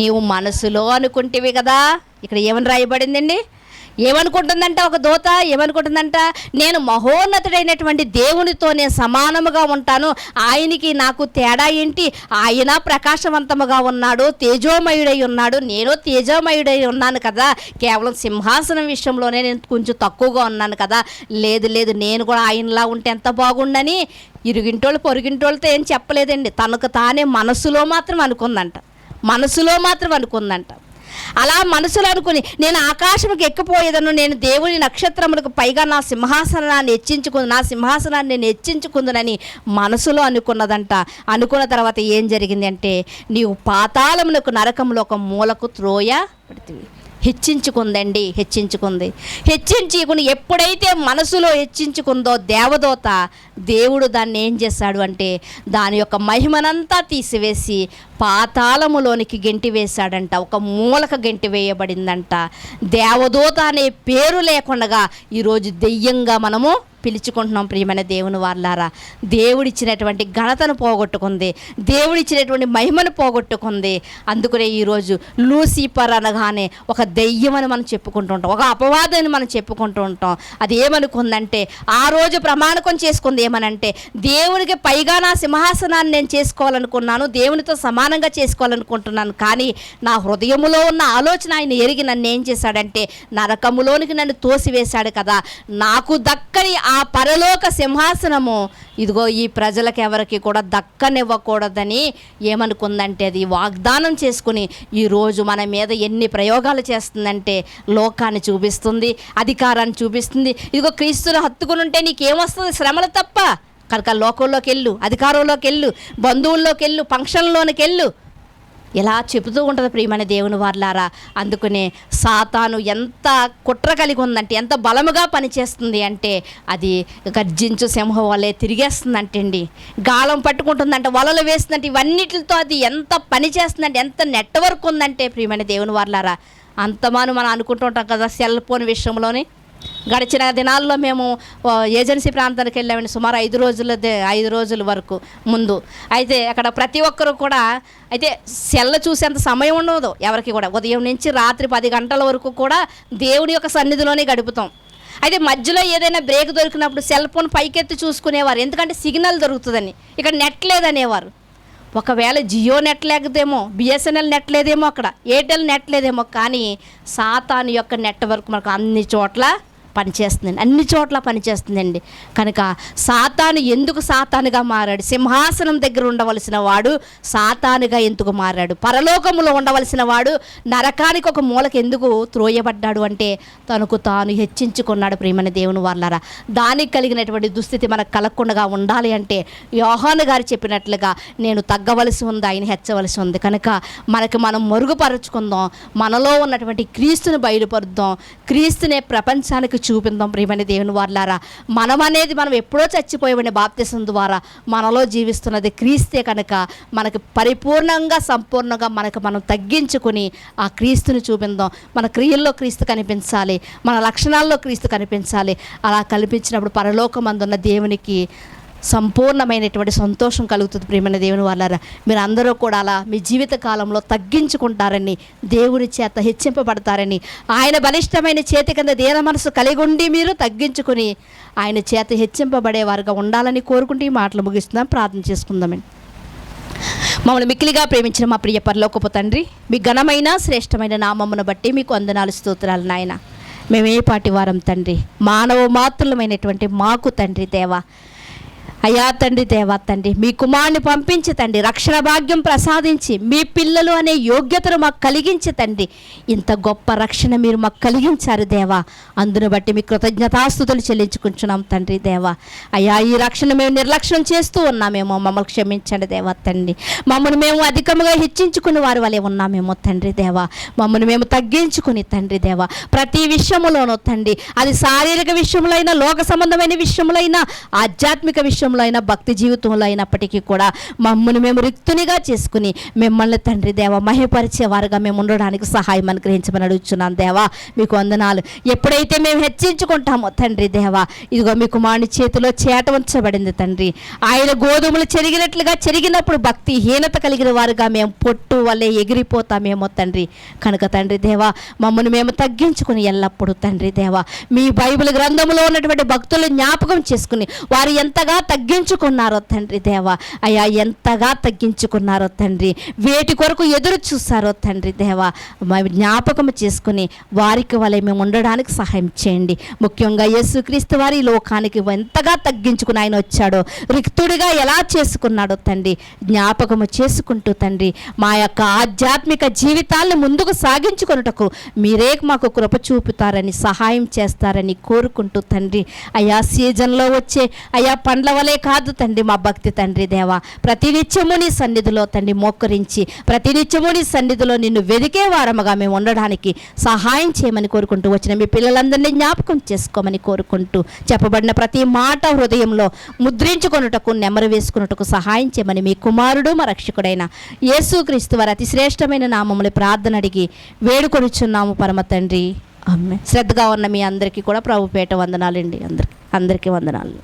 నీవు మనసులో అనుకుంటేవి కదా. ఇక్కడ ఏమని రాయబడిందండి? ఏమనుకుంటుందంట ఒక దూత, ఏమనుకుంటుందంట, నేను మహోన్నతుడైనటువంటి దేవునితో నేను సమానముగా ఉంటాను, ఆయనకి నాకు తేడా ఏంటి, ఆయన ప్రకాశవంతముగా ఉన్నాడు, తేజోమయుడై ఉన్నాడు, నేను తేజోమయుడై ఉన్నాను కదా, కేవలం సింహాసనం విషయంలోనే నేను కొంచెం తక్కువగా ఉన్నాను కదా, లేదు లేదు నేను కూడా ఆయనలా ఉంటే ఎంత బాగుండని ఇరుగింటోళ్ళు పొరుగింటోళ్ళతో ఏం చెప్పలేదండి, తనకు తానే మనసులో మాత్రం అనుకుందంట, మనసులో మాత్రం అనుకుందంట. అలా మనసులో అనుకుని నేను ఆకాశంకి ఎక్కిపోయేదను, నేను దేవుని నక్షత్రములకు పైగా నా సింహాసనాన్ని నేను హెచ్చించుకుందునని మనసులో అనుకున్నదంట. అనుకున్న తర్వాత ఏం జరిగింది అంటే, నీవు పాతాళమునకు నరకములో ఒక మూలకు త్రోయబడితివి. హెచ్చించుకుని ఎప్పుడైతే మనసులో హెచ్చించుకుందో దేవదూత, దేవుడు దాన్ని ఏం చేశాడు అంటే దాని యొక్క మహిమనంతా తీసివేసి పాతాళములోనికి గెంటి వేశాడంట, ఒక మూలక గెంటి వేయబడిందంట. దేవదూత అనే పేరు లేకుండా ఈరోజు దెయ్యంగా మనము పిలుచుకుంటున్నాం. ప్రియమైన దేవుని వారలారా, దేవుడిచ్చినటువంటి ఘనతను పోగొట్టుకుంది, దేవుడిచ్చినటువంటి మహిమను పోగొట్టుకుంది. అందుకనే ఈరోజు లూసిఫర్ అనగానే ఒక దెయ్యం అని మనం చెప్పుకుంటూ ఉంటాం, ఒక అపవాదాన్ని మనం చెప్పుకుంటూ ఉంటాం. అది ఏమనుకుందంటే, ఆ రోజు ప్రమాణకం చేసుకుంది ఏమనంటే, దేవునికి పైగా నా సింహాసనాన్ని నేను చేసుకోవాలనుకున్నాను, దేవునితో సమానంగా చేసుకోవాలనుకుంటున్నాను, కానీ నా హృదయములో ఉన్న ఆలోచన ఆయన ఎరిగి నన్ను ఏం చేశాడంటే నరకములోనికి నన్ను తోసివేశాడు కదా, నాకు దక్కని ఆ పరలోక సింహాసనము ఇదిగో ఈ ప్రజలకు ఎవరికి కూడా దక్కనివ్వకూడదని ఏమనుకుందంటే, అది వాగ్దానం చేసుకుని ఈరోజు మన మీద ఎన్ని ప్రయోగాలు చేస్తుందంటే, లోకాన్ని చూపిస్తుంది, అధికారాన్ని చూపిస్తుంది. ఇదిగో క్రీస్తుని హత్తుకుని ఉంటే నీకేమొస్తుంది, శ్రమలు తప్ప, కనుక లోకంలోకి వెళ్ళు, అధికారంలోకి వెళ్ళు, బంధువుల్లోకి వెళ్ళు, ఫంక్షన్లోనికి వెళ్ళు, ఇలా చెబుతూ ఉంటుంది. ప్రియమైన దేవుని వారలారా, అందుకనే సాతాను ఎంత కుట్ర కలిగి ఉందంటే, ఎంత బలముగా పనిచేస్తుంది అంటే, అది గర్జించు సింహం వల్లే తిరిగేస్తుందంటే అండి, గాలం పట్టుకుంటుందంటే, వలలు వేస్తుందంటే, ఇవన్నిటితో అది ఎంత పని చేస్తుందంటే, ఎంత నెట్వర్క్ ఉందంటే ప్రియమైన దేవుని వారలారా, అంతమాను మనం అనుకుంటూ ఉంటాం కదా. సెల్ ఫోన్ విషయంలోని గడిచిన దినాల్లో మేము ఏజెన్సీ ప్రాంతానికి వెళ్ళామండి, సుమారు 5 రోజుల వరకు ముందు. అయితే అక్కడ ప్రతి ఒక్కరు కూడా అయితే సెల్ చూసేంత సమయం ఉండదు ఎవరికి కూడా. ఉదయం నుంచి రాత్రి 10 గంటల వరకు కూడా దేవుని యొక్క సన్నిధిలోనే గడుపుతాం. అయితే మధ్యలో ఏదైనా బ్రేక్ దొరికినప్పుడు సెల్ ఫోన్ పైకెత్తి చూసుకునేవారు, ఎందుకంటే సిగ్నల్ దొరుకుతుందని. ఇక్కడ నెట్ లేదనేవారు. ఒకవేళ జియో నెట్ లేకపోతేమో, బిఎస్ఎన్ఎల్ నెట్ లేదేమో, అక్కడ ఎయిర్టెల్ నెట్ లేదేమో, కానీ సాతాను యొక్క నెట్వర్క్ మనకు అన్ని చోట్ల పనిచేస్తుందండి, అన్ని చోట్ల పనిచేస్తుందండి. కనుక సాతాను ఎందుకు సాతానుగా మారాడు? సింహాసనం దగ్గర ఉండవలసిన వాడు సాతానుగా ఎందుకు మారాడు? పరలోకములో ఉండవలసిన వాడు నరకానికి ఒక మూలకి ఎందుకు త్రోయబడ్డాడు అంటే, తనకు తాను హెచ్చించుకున్నాడు. ప్రియమైన దేవుని వారలారా, దానికి కలిగినటువంటి దుస్థితి మనకు కలగకుండా ఉండాలి అంటే, యోహాను గారు చెప్పినట్లుగా నేను తగ్గవలసి ఉంది, ఆయన హెచ్చవలసి ఉంది. కనుక మనకి మనం మరుగుపరుచుకుందాం, మనలో ఉన్నటువంటి క్రీస్తుని బయలుపరుద్దాం, క్రీస్తునే ప్రపంచానికి చూపిందాం. ప్రియమైన దేవుని వారలారా, మనం ఎప్పుడో చచ్చిపోయామని బాప్తిసం ద్వారా మనలో జీవిస్తున్నది క్రీస్తే. కనుక మనకు పరిపూర్ణంగా సంపూర్ణంగా మనం తగ్గించుకుని ఆ క్రీస్తుని చూపిందాం. మన క్రియల్లో క్రీస్తు కనిపించాలి, మన లక్షణాల్లో క్రీస్తు కనిపించాలి. అలా కనిపించినప్పుడు పరలోకమందున్న దేవునికి సంపూర్ణమైనటువంటి సంతోషం కలుగుతుంది. ప్రియమైన దేవుని వారలారా, మీరు అందరూ కూడా అలా మీ జీవిత కాలంలో తగ్గించుకుంటారని, దేవుని చేత హెచ్చింపబడతారని, ఆయన బలిష్టమైన చేతి కింద దీన మనసు కలిగి ఉండి మీరు తగ్గించుకుని ఆయన చేత హెచ్చింపబడేవారుగా ఉండాలని కోరుకుంటూ ఈ మాటలు ముగిస్తున్నాం. ప్రార్థన చేసుకుందామండి. మమ్మల్ని మిక్కిలిగా ప్రేమించిన మా ప్రియ పరలోకపు తండ్రి, మీ ఘనమైన శ్రేష్టమైన నామమును బట్టి మీకు వందనాలు, స్తోత్రాలు నాయన. మేమే పాటి వారం తండ్రి, మానవ మాతృలమైనటువంటి మాకు తండ్రి దేవా, అయ్యా తండ్రి దేవా తండ్రి, మీ కుమారుని పంపించి తండ్రి రక్షణ భాగ్యం ప్రసాదించి మీ పిల్లలు అనే యోగ్యతను మాకు కలిగించి తండ్రి, ఇంత గొప్ప రక్షణ మీరు మాకు కలిగించారు దేవా. అందును బట్టి మీ కృతజ్ఞతాస్తుతులు చెల్లించుకుంటున్నాం తండ్రి దేవా. అయ్యా, ఈ రక్షణ మేము నిర్లక్ష్యం చేస్తూ ఉన్నామేమో, మమ్మల్ని క్షమించండి దేవా తండ్రి. మమ్మల్ని మేము అధికంగా హెచ్చించుకుని వారి వలె ఉన్నామేమో తండ్రి దేవా. మమ్మల్ని మేము తగ్గించుకుని తండ్రి దేవా, ప్రతి విషయంలోనూ తండ్రి, అది శారీరక విషయంలో అయినా, లోక సంబంధమైన విషయంలో అయినా, ఆధ్యాత్మిక విషయం జీవితంలో అయినా భక్తి జీవితంలో అయినప్పటికీ కూడా మమ్మల్ని మేము రిక్తునిగా చేసుకుని మిమ్మల్ని తండ్రి దేవ మహిమపరిచేవారుగా మేము ఉండడానికి సహాయం అనుగ్రహించమని అడుగుతున్నాను దేవా. మీకు వందనాలు. ఎప్పుడైతే మేము హెచ్చించుకుంటామో తండ్రి దేవా, ఇదిగో మీ కుమారుని చేతిలో చేట ఉంచబడింది తండ్రి. ఆయన గోధుమలు చెరిగినట్లుగా చెరిగినప్పుడు భక్తిహీనత కలిగిన వారుగా మేము పొట్టు వల్లే ఎగిరిపోతామేమో తండ్రి. కనుక తండ్రి దేవా మమ్మల్ని మేము తగ్గించుకుని ఎల్లప్పుడూ తండ్రి దేవా మీ బైబిల్ గ్రంథంలో ఉన్నటువంటి భక్తులు జ్ఞాపకం చేసుకుని వారు ఎంతగా తగ్గించుకున్నారో తండ్రి దేవా, అయ్యా ఎంతగా తగ్గించుకున్నారో తండ్రి, వేటి కొరకు ఎదురు చూసారో తండ్రి దేవా జ్ఞాపకం చేసుకుని వారికి వలె మేము ఉండడానికి సహాయం చేయండి. ముఖ్యంగా యేసుక్రీస్తు వారి లోకానికి ఎంతగా తగ్గించుకుని ఆయన వచ్చాడో, రిక్తుడిగా ఎలా చేసుకున్నాడో తండ్రి జ్ఞాపకము చేసుకుంటూ తండ్రి మా యొక్క ఆధ్యాత్మిక జీవితాలను ముందుకు సాగించుకొనుటకు మీరే మాకు కృప చూపుతారని సహాయం చేస్తారని కోరుకుంటూ తండ్రి, అయా సీజన్లో వచ్చే అయా పండ్ల వలె కాదు తండ్రి మా భక్తి తండ్రి దేవా, ప్రతినిత్యము నీ సన్నిధిలో తండ్రి మోకరించి ప్రతినిత్యము నీ సన్నిధిలో నిన్ను వెదికే వారముగా మేము ఉండడానికి సహాయం చేయమని కోరుకుంటూ వచ్చిన మీ పిల్లలందరినీ జ్ఞాపకం చేసుకోమని కోరుకుంటూ చెప్పబడిన ప్రతి మాట హృదయంలో ముద్రించుకొనుటకు నెమరు వేసుకున్నటకు సహాయం చేయమని మీ కుమారుడు మా రక్షకుడైన యేసుక్రీస్తు వారి అతి శ్రేష్టమైన నామములు ప్రార్థన అడిగి వేడుకొనుచున్నాము పరమ తండ్రి. ఆమేన్. శ్రద్ధగా ఉన్న మీ అందరికీ కూడా ప్రభుపేట వందనాలండి. అందరికీ వందనాలు.